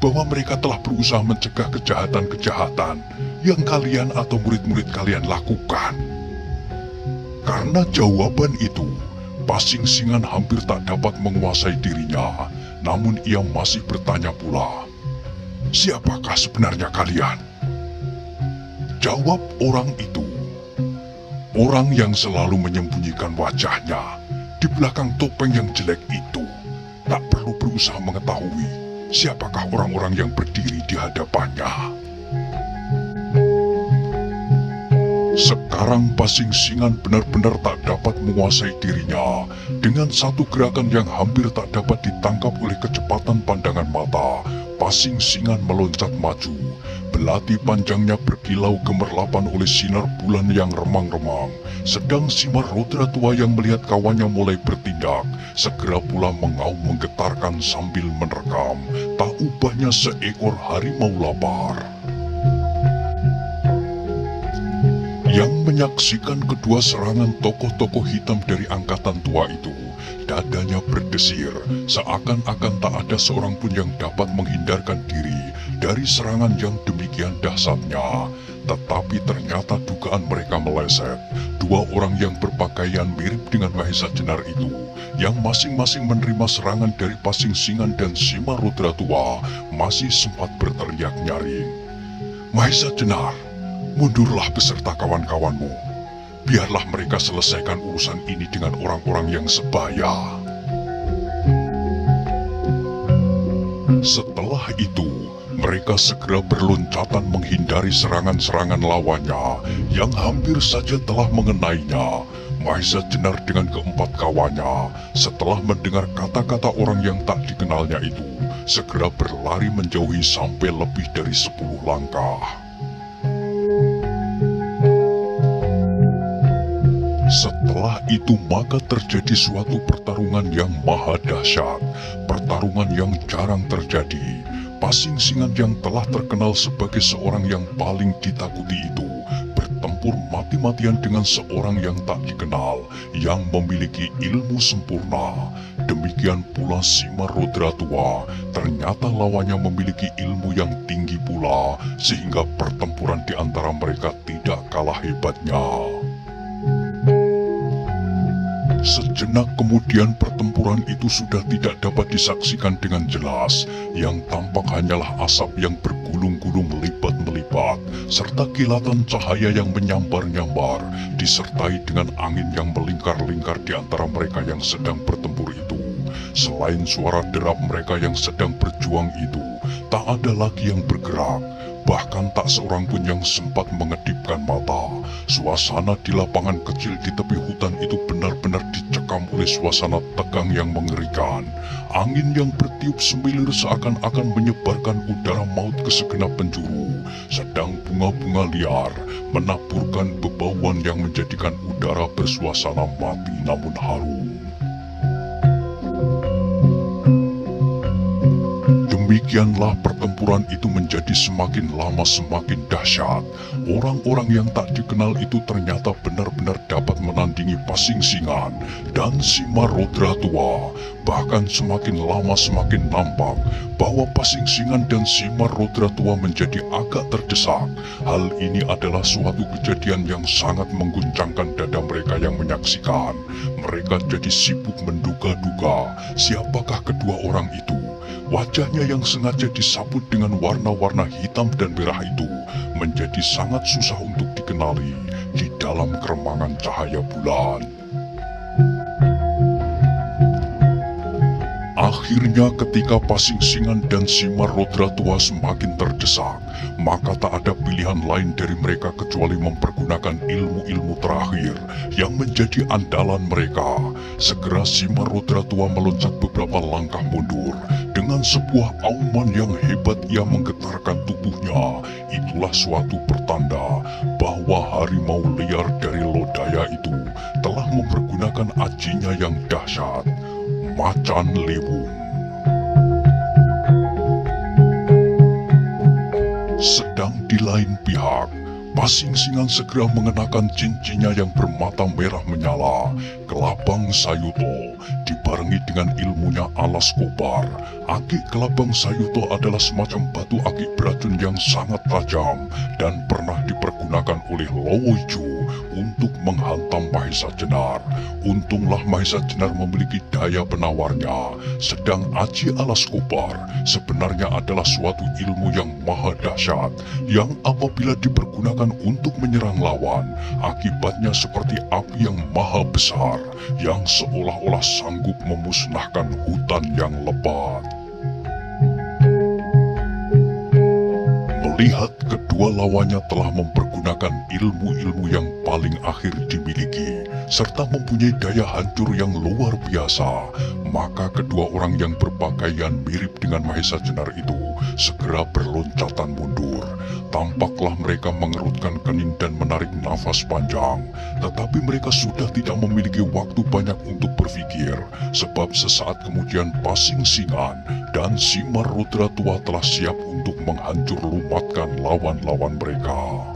bahwa mereka telah berusaha mencegah kejahatan-kejahatan yang kalian atau murid-murid kalian lakukan. Karena jawaban itu, Pasing Singan hampir tak dapat menguasai dirinya, namun ia masih bertanya pula, siapakah sebenarnya kalian? Jawab orang itu, orang yang selalu menyembunyikan wajahnya di belakang topeng yang jelek itu. Tak perlu berusaha mengetahui siapakah orang-orang yang berdiri di hadapannya. Sekarang Pasing Singan benar-benar tak dapat menguasai dirinya. Dengan satu gerakan yang hampir tak dapat ditangkap oleh kecepatan pandangan mata, Pasing Singan meloncat maju. Belati panjangnya berkilau gemerlapan oleh sinar bulan yang remang-remang. Sedang Simar Rodra tua yang melihat kawannya mulai bertindak, segera pula mengaum menggetarkan sambil menerkam. Tak ubahnya seekor harimau lapar. Yang menyaksikan kedua serangan tokoh-tokoh hitam dari angkatan tua itu, dadanya berdesir, seakan-akan tak ada seorang pun yang dapat menghindarkan diri dari serangan yang demikian dahsyatnya. Tetapi ternyata dugaan mereka meleset. Dua orang yang berpakaian mirip dengan Mahesa Jenar itu, yang masing-masing menerima serangan dari Pasing Singan dan Simar Rodra tua, masih sempat berteriak nyaring. "Mahesa Jenar, mundurlah beserta kawan-kawanmu. Biarlah mereka selesaikan urusan ini dengan orang-orang yang sebaya." Setelah itu, mereka segera berloncatan menghindari serangan-serangan lawannya yang hampir saja telah mengenainya. Mahesa Jenar dengan keempat kawannya, setelah mendengar kata-kata orang yang tak dikenalnya itu, segera berlari menjauhi sampai lebih dari 10 langkah. Setelah itu maka terjadi suatu pertarungan yang maha dahsyat, pertarungan yang jarang terjadi. Pasing Singan yang telah terkenal sebagai seorang yang paling ditakuti itu bertempur mati-matian dengan seorang yang tak dikenal, yang memiliki ilmu sempurna. Demikian pula Simar Rodra tua, ternyata lawannya memiliki ilmu yang tinggi pula, sehingga pertempuran di antara mereka tidak kalah hebatnya. Sejenak kemudian pertempuran itu sudah tidak dapat disaksikan dengan jelas. Yang tampak hanyalah asap yang bergulung-gulung melipat-melipat, serta kilatan cahaya yang menyambar-nyambar, disertai dengan angin yang melingkar-lingkar di antara mereka yang sedang bertempur itu. Selain suara derap mereka yang sedang berjuang itu, tak ada lagi yang bergerak. Bahkan tak seorang pun yang sempat mengedipkan mata. Suasana di lapangan kecil di tepi hutan itu benar-benar dicekam oleh suasana tegang yang mengerikan. Angin yang bertiup semilir seakan-akan menyebarkan udara maut ke segenap penjuru. Sedang bunga-bunga liar menaburkan bebauan yang menjadikan udara bersuasana mati namun harum. Demikianlah pertempuran itu menjadi semakin lama semakin dahsyat. Orang-orang yang tak dikenal itu ternyata benar-benar dapat menandingi Pasing Singan dan Simar Rodra tua. Bahkan semakin lama semakin nampak bahwa Pasing Singan dan Simar Rodra tua menjadi agak terdesak. Hal ini adalah suatu kejadian yang sangat mengguncangkan dada mereka yang menyaksikan. Mereka jadi sibuk menduga-duga siapakah kedua orang itu. Wajahnya yang sengaja disabut dengan warna-warna hitam dan merah itu menjadi sangat susah untuk dikenali di dalam keremangan cahaya bulan. Akhirnya ketika Pasing Singan dan Simar Rodra tua semakin terdesak, maka tak ada pilihan lain dari mereka kecuali mempergunakan ilmu-ilmu terakhir yang menjadi andalan mereka. Segera Simar Rodra tua meloncat beberapa langkah mundur. Dengan sebuah auman yang hebat ia menggetarkan tubuhnya. Itulah suatu pertanda bahwa harimau liar dari Lodaya itu telah mempergunakan ajinya yang dahsyat, Macan Liwung. Sedang di lain pihak, Pasing Singan segera mengenakan cincinnya yang bermata merah menyala. Kelabang Sayuto dibarengi dengan ilmunya Alas Kobar. Akik Kelabang Sayuto adalah semacam batu akik beracun yang sangat tajam dan pernah dipergunakan oleh Lowoijo untuk menghantam Mahesa Jenar. Untunglah Mahesa Jenar memiliki daya penawarnya. Sedang Aji Alas Kobar sebenarnya adalah suatu ilmu yang maha dahsyat yang apabila dipergunakan untuk menyerang lawan, akibatnya seperti api yang maha besar yang seolah-olah sanggup memusnahkan hutan yang lebat. Melihat kedua lawannya telah mempergunakan menggunakan ilmu-ilmu yang paling akhir dimiliki, serta mempunyai daya hancur yang luar biasa, maka kedua orang yang berpakaian mirip dengan Mahesa Jenar itu segera berloncatan mundur. Tampaklah mereka mengerutkan kening dan menarik nafas panjang, tetapi mereka sudah tidak memiliki waktu banyak untuk berpikir, sebab sesaat kemudian Pasing Singan dan Simar Rudra tua telah siap untuk menghancur lumatkan lawan-lawan mereka.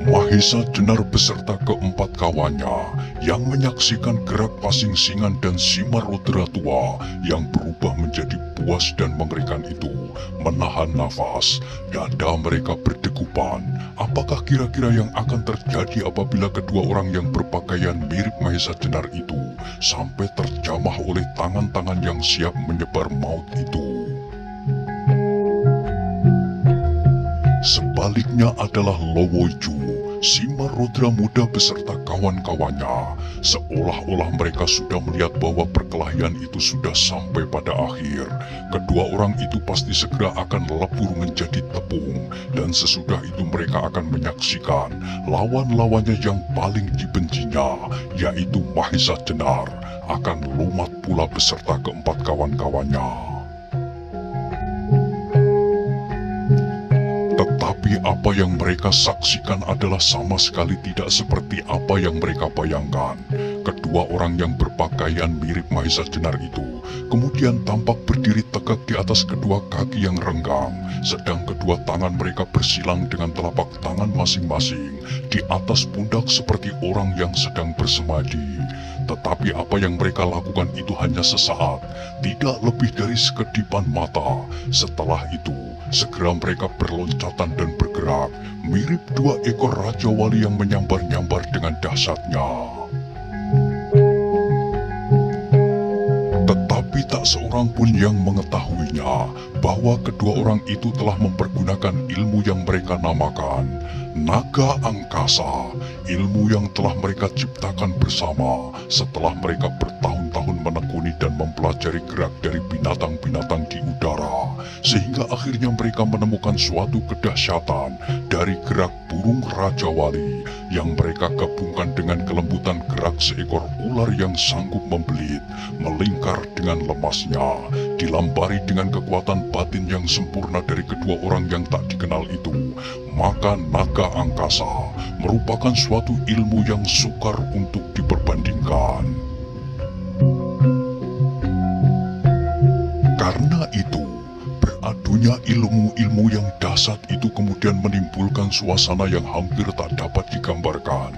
Mahesa Jenar beserta keempat kawannya yang menyaksikan gerak Pasing Singan dan Simar Rudra tua yang berubah menjadi buas dan mengerikan itu menahan nafas. Dada mereka berdegupan. Apakah kira-kira yang akan terjadi apabila kedua orang yang berpakaian mirip Mahesa Jenar itu sampai terjamah oleh tangan-tangan yang siap menyebar maut itu? Sebaliknya adalah Lowoiju, Simar Rudra muda beserta kawan-kawannya. Seolah-olah mereka sudah melihat bahwa perkelahian itu sudah sampai pada akhir. Kedua orang itu pasti segera akan lebur menjadi tepung, dan sesudah itu mereka akan menyaksikan lawan-lawannya yang paling dibencinya, yaitu Mahesa Jenar, akan lumat pula beserta keempat kawan-kawannya. Tetapi apa yang mereka saksikan adalah sama sekali tidak seperti apa yang mereka bayangkan. Kedua orang yang berpakaian mirip Mahesa Jenar itu kemudian tampak berdiri tegak di atas kedua kaki yang renggang, sedang kedua tangan mereka bersilang dengan telapak tangan masing-masing di atas pundak seperti orang yang sedang bersemadi. Tetapi apa yang mereka lakukan itu hanya sesaat, tidak lebih dari sekedipan mata. Setelah itu, segera mereka berloncatan dan bergerak, mirip dua ekor Raja Wali yang menyambar-nyambar dengan dahsyatnya. Tetapi tak seorang pun yang mengetahuinya bahwa kedua orang itu telah mempergunakan ilmu yang mereka namakan Naga Angkasa, ilmu yang telah mereka ciptakan bersama setelah mereka bertahun-tahun menekuni dan mempelajari gerak dari binatang-binatang di udara, sehingga akhirnya mereka menemukan suatu kedahsyatan dari gerak burung Raja Wali yang mereka gabungkan dengan kelembutan gerak seekor ular yang sanggup membelit, melingkar dengan lemasnya, dilambari dengan kekuatan batin yang sempurna dari kedua orang yang tak dikenal itu. Maka Naga Angkasa merupakan suatu ilmu yang sukar untuk diperbandingkan. Karena itu, beradunya ilmu-ilmu yang dahsyat itu kemudian menimbulkan suasana yang hampir tak dapat digambarkan.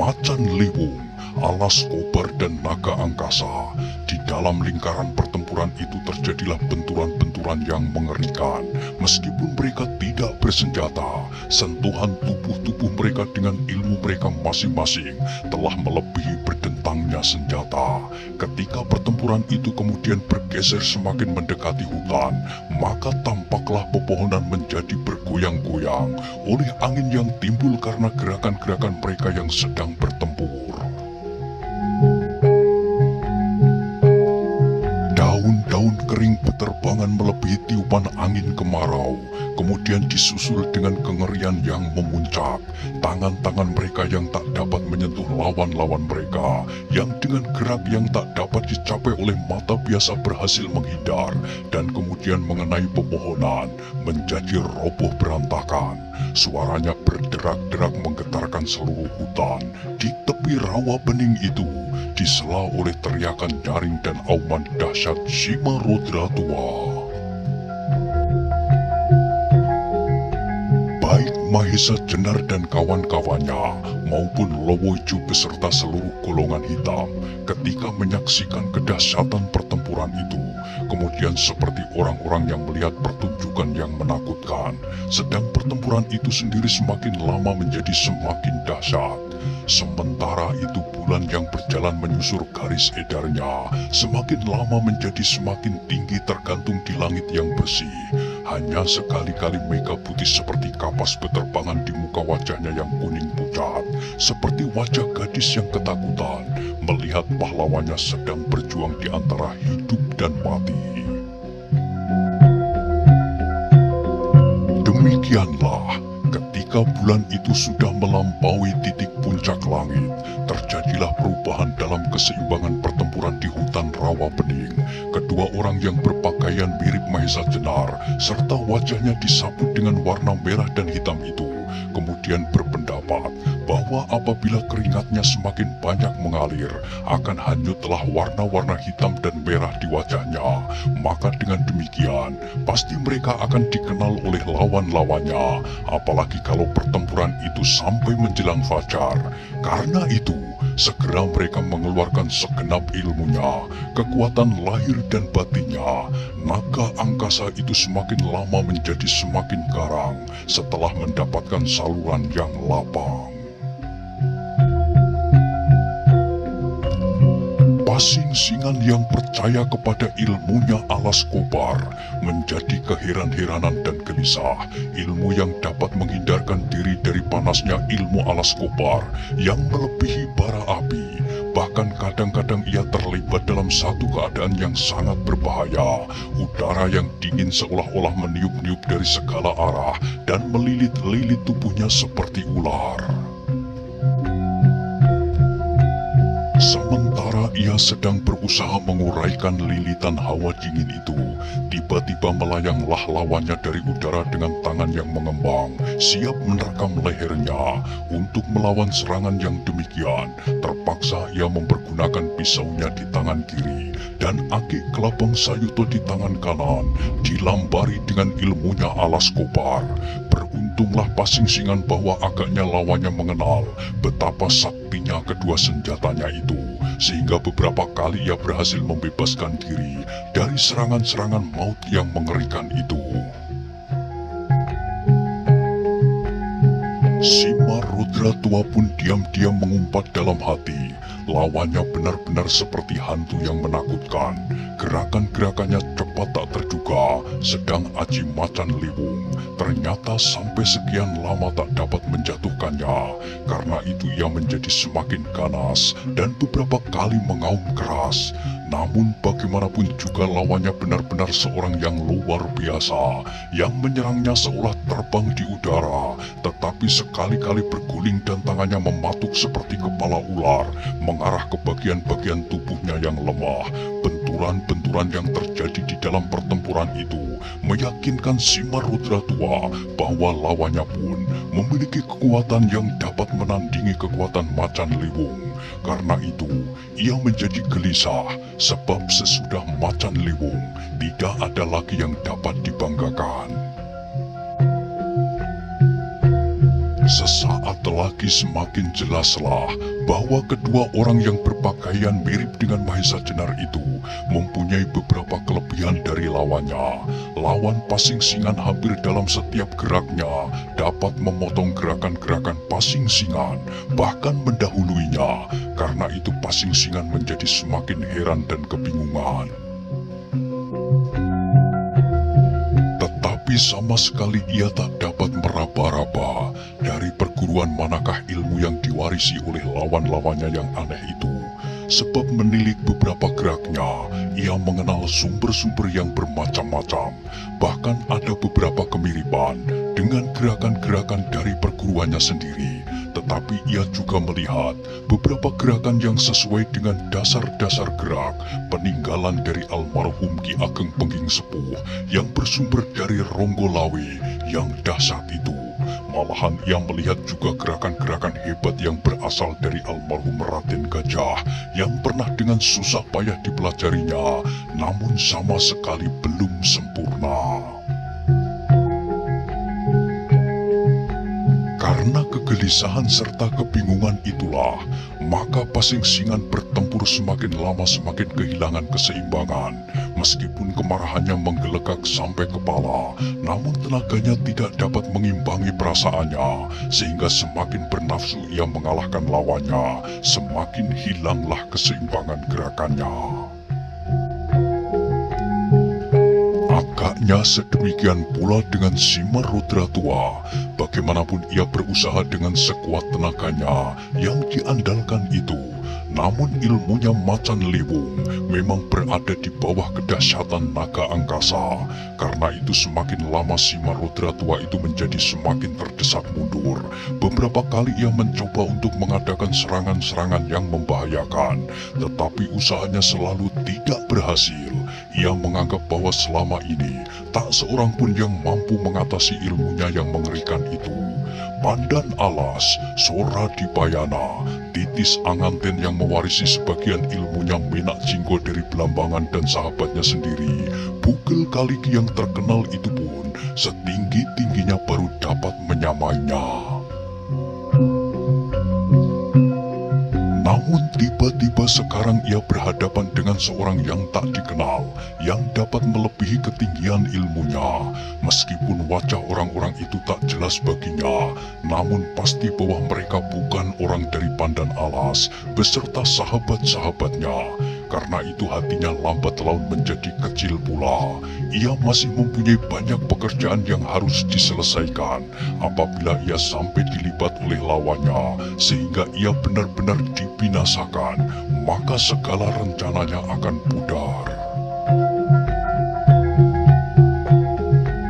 Macan Liwung, Alas Kobar dan Naga Angkasa. Di dalam lingkaran pertempuran itu terjadilah benturan-benturan yang mengerikan. Meskipun mereka tidak bersenjata, sentuhan tubuh-tubuh mereka dengan ilmu mereka masing-masing telah melebihi berdentangnya senjata. Ketika pertempuran itu kemudian bergeser semakin mendekati hutan, maka tampaklah pepohonan menjadi bergoyang-goyang oleh angin yang timbul karena gerakan-gerakan mereka yang sedang bertempur. Daun-daun kering beterbangan melebihi tiupan angin kemarau, kemudian disusul dengan kengerian yang memuncak. Tangan-tangan mereka yang tak dapat menyentuh lawan-lawan mereka, yang dengan gerak yang tak dapat dicapai oleh mata biasa berhasil menghindar, dan kemudian mengenai pepohonan, menjadi roboh berantakan. Suaranya berderak-derak menggetarkan seluruh hutan. Di tepi rawa bening itu, disela oleh teriakan nyaring dan auman dahsyat Simar Rudra tua. Baik Mahesa Jenar dan kawan-kawannya maupun Lowoiju beserta seluruh golongan hitam ketika menyaksikan kedahsyatan pertempuran itu, kemudian seperti orang-orang yang melihat pertunjukan yang menakutkan, sedang pertempuran itu sendiri semakin lama menjadi semakin dahsyat. Sementara itu bulan yang berjalan menyusur garis edarnya semakin lama menjadi semakin tinggi tergantung di langit yang bersih. Hanya sekali-kali Mega Putih seperti kapas beterbangan di muka wajahnya yang kuning pucat, seperti wajah gadis yang ketakutan melihat pahlawannya sedang berjuang di antara hidup dan mati. Demikianlah, ketika bulan itu sudah melampaui titik puncak langit, terjadilah perubahan dalam keseimbangan pertempuran di hutan rawa bening. Kedua orang yang berpakaian mirip Mahesa Jenar, serta wajahnya disabut dengan warna merah dan hitam itu, kemudian berpendapat bahwa apabila keringatnya semakin banyak mengalir, akan hanyutlah warna-warna hitam dan merah di wajahnya. Maka dengan demikian, pasti mereka akan dikenal oleh lawan-lawannya, apalagi kalau pertempuran itu sampai menjelang fajar. Karena itu, segera mereka mengeluarkan segenap ilmunya, kekuatan lahir dan batinnya. Naga angkasa itu semakin lama menjadi semakin garang setelah mendapatkan saluran yang lapang. Pasing-singan yang percaya kepada ilmunya Alas Kobar menjadi keheran-heranan dan gelisah. Ilmu yang dapat menghindarkan diri dari panasnya ilmu Alas Kobar yang melebihi bara api. Bahkan kadang-kadang ia terlibat dalam satu keadaan yang sangat berbahaya. Udara yang dingin seolah-olah meniup-niup dari segala arah dan melilit-lilit tubuhnya seperti ular. Sementara ia sedang berusaha menguraikan lilitan hawa dingin itu, tiba-tiba melayanglah lawannya dari udara dengan tangan yang mengembang, siap menerkam lehernya. Untuk melawan serangan yang demikian, terpaksa ia mempergunakan pisaunya di tangan kiri dan akik kelabang sayuto di tangan kanan, dilambari dengan ilmunya Alas Kobar. Beruntunglah pasing-singan bahwa agaknya lawannya mengenal betapa saktinya kedua senjatanya itu, sehingga beberapa kali ia berhasil membebaskan diri dari serangan-serangan maut yang mengerikan itu. Simar Rudra tua pun diam-diam mengumpat dalam hati. Lawannya benar-benar seperti hantu yang menakutkan. Gerakan-gerakannya cepat tak terduga, sedang Aji Macan Liwung ternyata sampai sekian lama tak dapat menjatuhkannya. Karena itu ia menjadi semakin ganas dan beberapa kali mengaum keras. Namun bagaimanapun juga lawannya benar-benar seorang yang luar biasa, yang menyerangnya seolah terbang di udara, tetapi sekali-kali berguling dan tangannya mematuk seperti kepala ular, mengarah ke bagian-bagian tubuhnya yang lemah. Benturan-benturan yang terjadi di dalam pertempuran itu meyakinkan Simar Rudra tua bahwa lawannya pun memiliki kekuatan yang dapat menandingi kekuatan Macan Liwung. Karena itu, ia menjadi gelisah sebab sesudah Macan Liwung tidak ada lagi yang dapat dibanggakan. Sesaat lagi semakin jelaslah bahwa kedua orang yang berpakaian mirip dengan Mahesa Jenar itu mempunyai beberapa kelebihan dari lawannya. Lawan pasing-singan hampir dalam setiap geraknya dapat memotong gerakan-gerakan pasing-singan, bahkan mendahuluinya. Karena itu pasing-singan menjadi semakin heran dan kebingungan. Tetapi sama sekali ia tak dapat meraba-raba dari perguruan manakah ilmu yang diwarisi oleh lawan-lawannya yang aneh itu. Sebab menilik beberapa geraknya, ia mengenal sumber-sumber yang bermacam-macam. Bahkan ada beberapa kemiripan dengan gerakan-gerakan dari perguruannya sendiri. Tetapi ia juga melihat beberapa gerakan yang sesuai dengan dasar-dasar gerak peninggalan dari almarhum Ki Ageng Pengging Sepuh yang bersumber dari Ronggolawe yang dahsyat itu. Malahan ia melihat juga gerakan-gerakan hebat yang berasal dari almarhum Raden Gajah yang pernah dengan susah payah dipelajarinya, namun sama sekali belum sempurna. Karena kegelisahan serta kebingungan itulah, maka pasing-singan bertempur semakin lama semakin kehilangan keseimbangan. Meskipun kemarahannya menggelegak sampai kepala, namun tenaganya tidak dapat mengimbangi perasaannya, sehingga semakin bernafsu ia mengalahkan lawannya, semakin hilanglah keseimbangan gerakannya. Agaknya sedemikian pula dengan Simarudra tua. Bagaimanapun ia berusaha dengan sekuat tenaganya yang diandalkan itu, namun ilmunya macan liwung memang berada di bawah kedahsyatan naga angkasa. Karena itu semakin lama Simarudra tua itu menjadi semakin terdesak mundur. Beberapa kali ia mencoba untuk mengadakan serangan-serangan yang membahayakan, tetapi usahanya selalu tidak berhasil. Ia menganggap bahwa selama ini tak seorang pun yang mampu mengatasi ilmunya yang mengerikan itu. Pandan Alas, Sora Dipayana, Titis Anganten yang mewarisi sebagian ilmunya Menak Jinggo dari Belambangan dan sahabatnya sendiri, Bugel Kaliki yang terkenal itu pun setinggi-tingginya baru dapat menyamainya. Namun tiba-tiba sekarang ia berhadapan dengan seorang yang tak dikenal, yang dapat melebihi ketinggian ilmunya. Meskipun wajah orang-orang itu tak jelas baginya, namun pasti bahwa mereka bukan orang dari Pandan Alas beserta sahabat-sahabatnya. Karena itu hatinya lambat laun menjadi kecil pula. Ia masih mempunyai banyak pekerjaan yang harus diselesaikan. Apabila ia sampai dilibat oleh lawannya, sehingga ia benar-benar dibinasakan, maka segala rencananya akan pudar.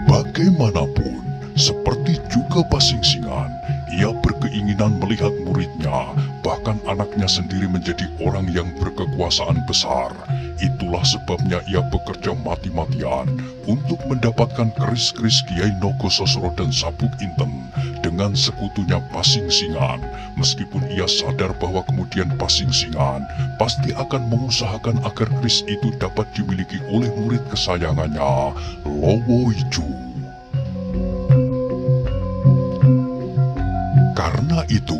Bagaimanapun, seperti juga Pasingsingan, ia berkeinginan melihat muridnya, bahkan anaknya sendiri menjadi orang yang berkekuasaan besar. Itulah sebabnya ia bekerja mati-matian untuk mendapatkan keris-keris Kiai Nogososro dan Sabuk Inten dengan sekutunya Pasingsingan. Meskipun ia sadar bahwa kemudian Pasingsingan pasti akan mengusahakan agar keris itu dapat dimiliki oleh murid kesayangannya, Lowoiju. Karena itu,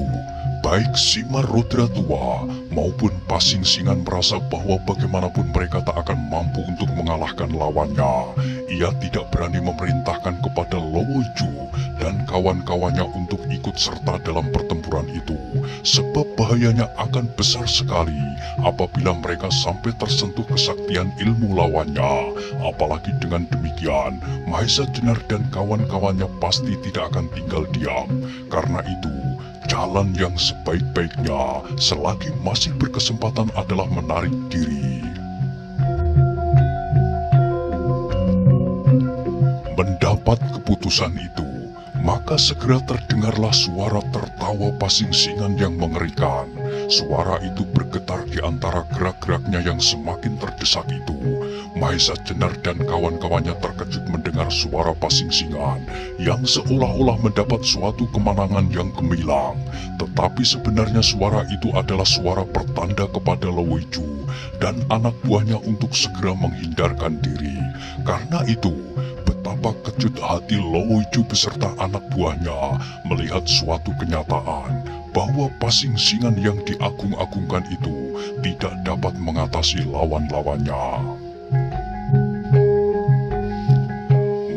baik Simarudra tua maupun Pasingsingan merasa bahwa bagaimanapun mereka tak akan mampu untuk mengalahkan lawannya. Ia tidak berani memerintahkan kepada Lowoiju dan kawan-kawannya untuk ikut serta dalam pertempuran itu, sebab bahayanya akan besar sekali apabila mereka sampai tersentuh kesaktian ilmu lawannya. Apalagi dengan demikian, Mahesa Jenar dan kawan-kawannya pasti tidak akan tinggal diam. Karena itu, jalan yang sebaik-baiknya selagi masih berkesempatan adalah menarik diri. Mendapat keputusan itu, maka segera terdengarlah suara tertawa Pasingsingan yang mengerikan. Suara itu bergetar di antara gerak-geraknya yang semakin terdesak itu. Mahesa Jenar dan kawan-kawannya terkejut mendengar suara Pasingsingan yang seolah-olah mendapat suatu kemenangan yang gemilang. Tetapi sebenarnya suara itu adalah suara pertanda kepada Lowoiju dan anak buahnya untuk segera menghindarkan diri. Karena itu, betapa kejut hati Lowoiju beserta anak buahnya melihat suatu kenyataan bahwa Pasingsingan yang diagung-agungkan itu tidak dapat mengatasi lawan-lawannya.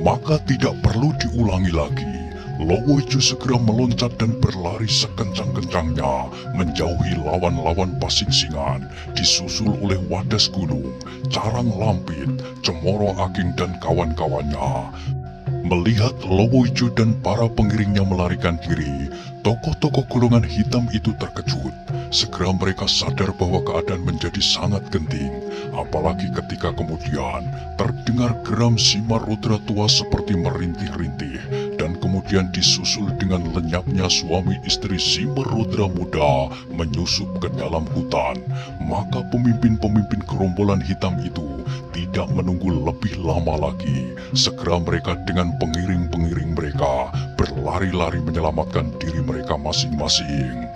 Maka tidak perlu diulangi lagi. Lowoiju segera meloncat dan berlari sekencang-kencangnya menjauhi lawan-lawan Pasingsingan, disusul oleh Wadas Gunung, Carang Lampit, Cemoro Ageng dan kawan-kawannya. Melihat Lowoiju dan para pengiringnya melarikan diri, tokoh-tokoh golongan hitam itu terkejut. Segera mereka sadar bahwa keadaan menjadi sangat genting, apalagi ketika kemudian terdengar geram Simarudra tua seperti merintih-rintih, dan kemudian disusul dengan lenyapnya suami istri Simarudra muda menyusup ke dalam hutan. Maka pemimpin-pemimpin gerombolan hitam itu tidak menunggu lebih lama lagi. Segera mereka dengan pengiring-pengiring mereka berlari-lari menyelamatkan diri mereka masing-masing.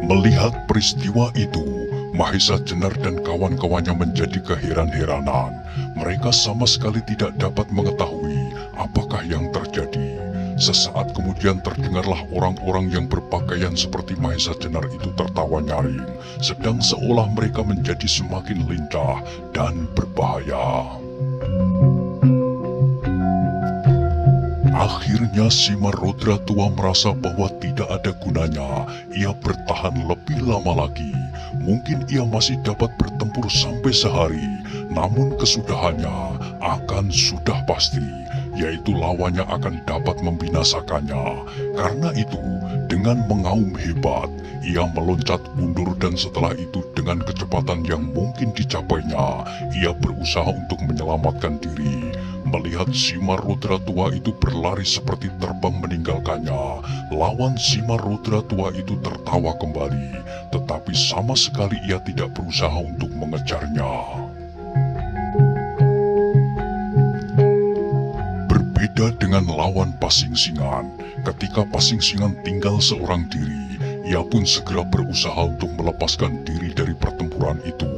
Melihat peristiwa itu, Mahesa Jenar dan kawan-kawannya menjadi keheran-heranan. Mereka sama sekali tidak dapat mengetahui apakah yang terjadi. Sesaat kemudian terdengarlah orang-orang yang berpakaian seperti Mahesa Jenar itu tertawa nyaring, sedang seolah mereka menjadi semakin lincah dan berbahaya. Akhirnya Simarudra tua merasa bahwa tidak ada gunanya ia bertahan lebih lama lagi. mungkin ia masih dapat bertempur sampai sehari, namun kesudahannya akan sudah pasti, yaitu lawannya akan dapat membinasakannya. Karena itu, dengan mengaum hebat, ia meloncat mundur dan setelah itu dengan kecepatan yang mungkin dicapainya, ia berusaha untuk menyelamatkan diri. Melihat Simar Rudra tua itu berlari seperti terbang meninggalkannya, lawan Simar Rudra tua itu tertawa kembali, tetapi sama sekali ia tidak berusaha untuk mengejarnya. Berbeda dengan lawan Pasingsingan, ketika Pasingsingan tinggal seorang diri, ia pun segera berusaha untuk melepaskan diri dari pertempuran itu.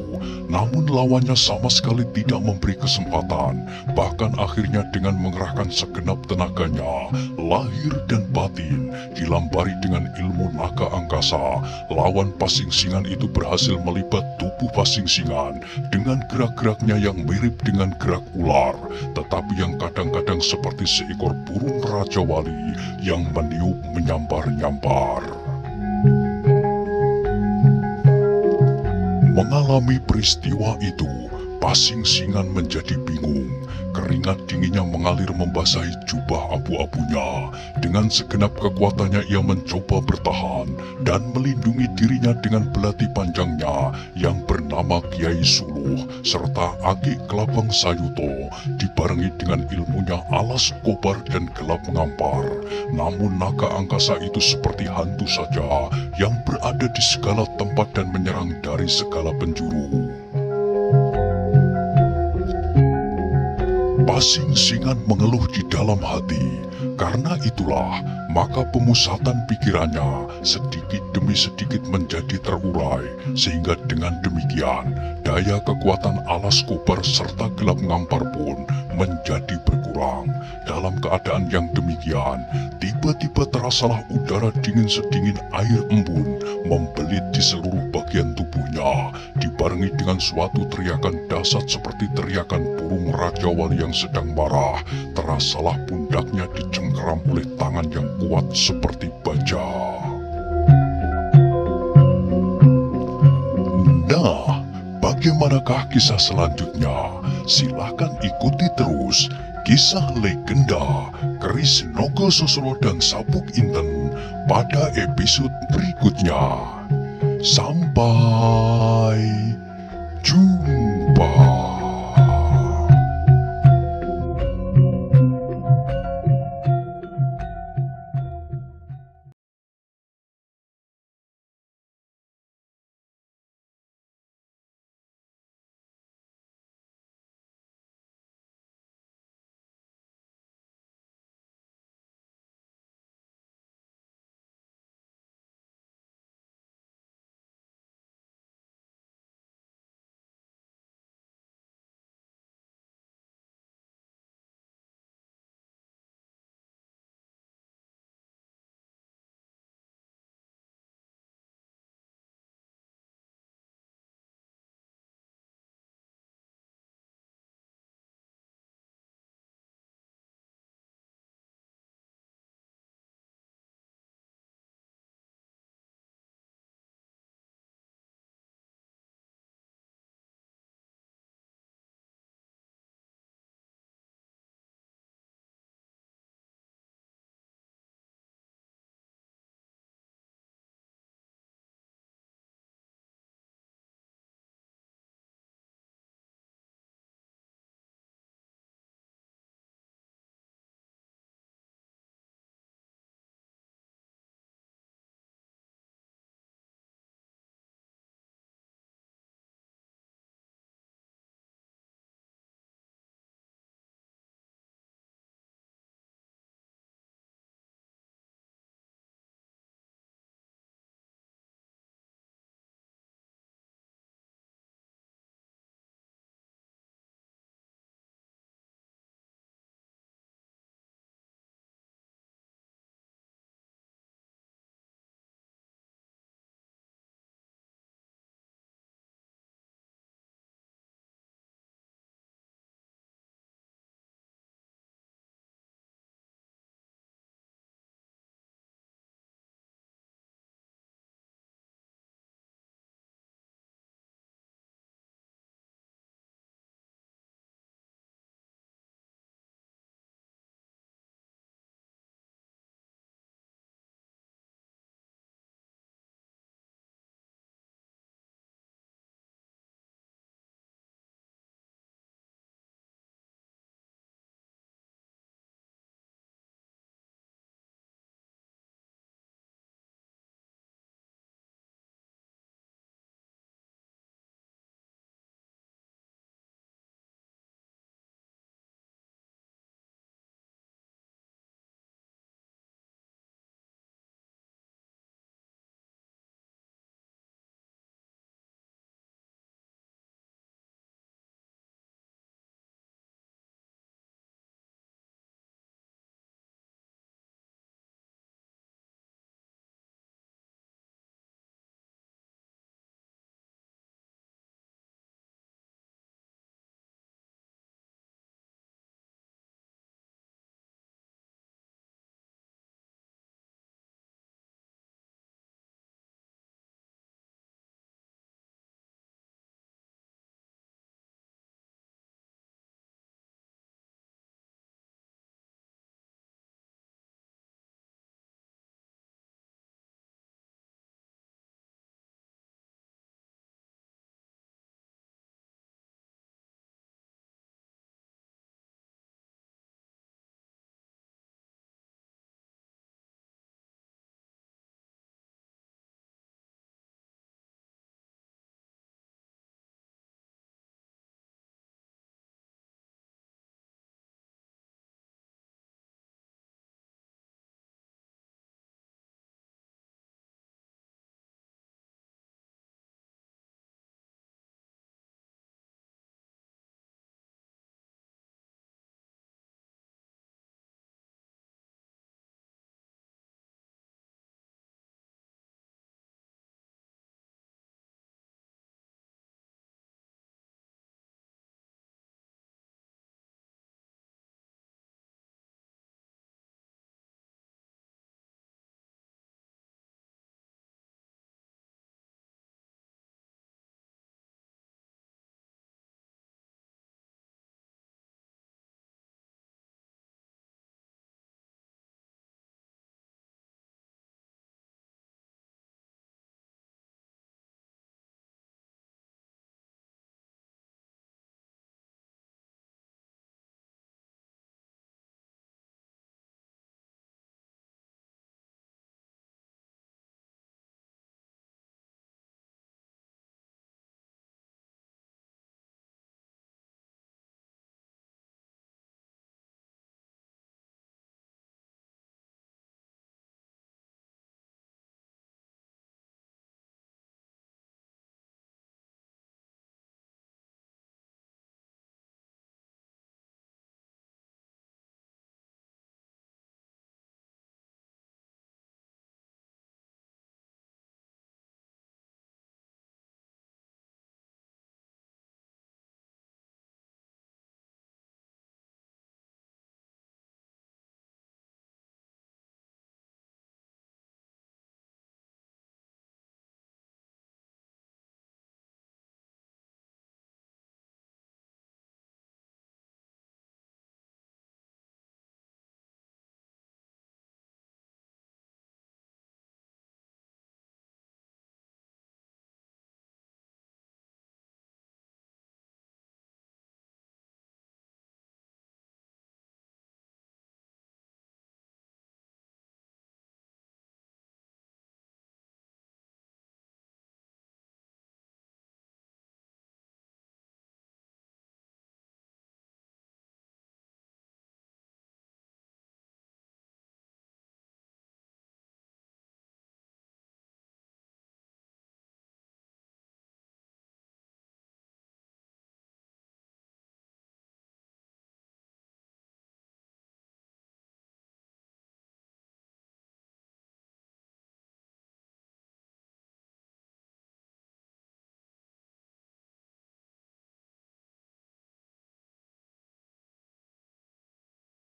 Namun lawannya sama sekali tidak memberi kesempatan, bahkan akhirnya dengan mengerahkan segenap tenaganya, lahir dan batin, dilambari dengan ilmu naga angkasa, lawan Pasingsingan itu berhasil melibat tubuh Pasingsingan dengan gerak-geraknya yang mirip dengan gerak ular, tetapi yang kadang-kadang seperti seekor burung Raja Wali yang meniup menyambar-nyambar. Mengalami peristiwa itu, Pasingsingan menjadi bingung. Keringat dinginnya mengalir membasahi jubah abu-abunya. Dengan segenap kekuatannya ia mencoba bertahan dan melindungi dirinya dengan belati panjangnya yang bernama Kiai Suluh serta Agi Kelabang Sayuto, dibarengi dengan ilmunya Alas Kobar dan Gelap Ngampar. Namun naga angkasa itu seperti hantu saja yang berada di segala tempat dan menyerang dari segala penjuru. Pasingsingan mengeluh di dalam hati. Karena itulah, maka pemusatan pikirannya sedikit demi sedikit menjadi terurai, sehingga dengan demikian, daya kekuatan Alas Kobar serta Gelap Ngampar pun menjadi berkurang. Dalam keadaan yang demikian, tiba-tiba terasalah udara dingin sedingin air embun membelit di seluruh bagian tubuhnya, dibarengi dengan suatu teriakan dahsyat seperti teriakan burung Raja Wali yang sedang marah. Terasalah pundaknya dicengkeram oleh tangan yang kuat seperti baja. Nah, bagaimanakah kisah selanjutnya? Silahkan ikuti terus kisah legenda Keris Nogo Sosro dan Sabuk Inten pada episode berikutnya. Sampai jumpa.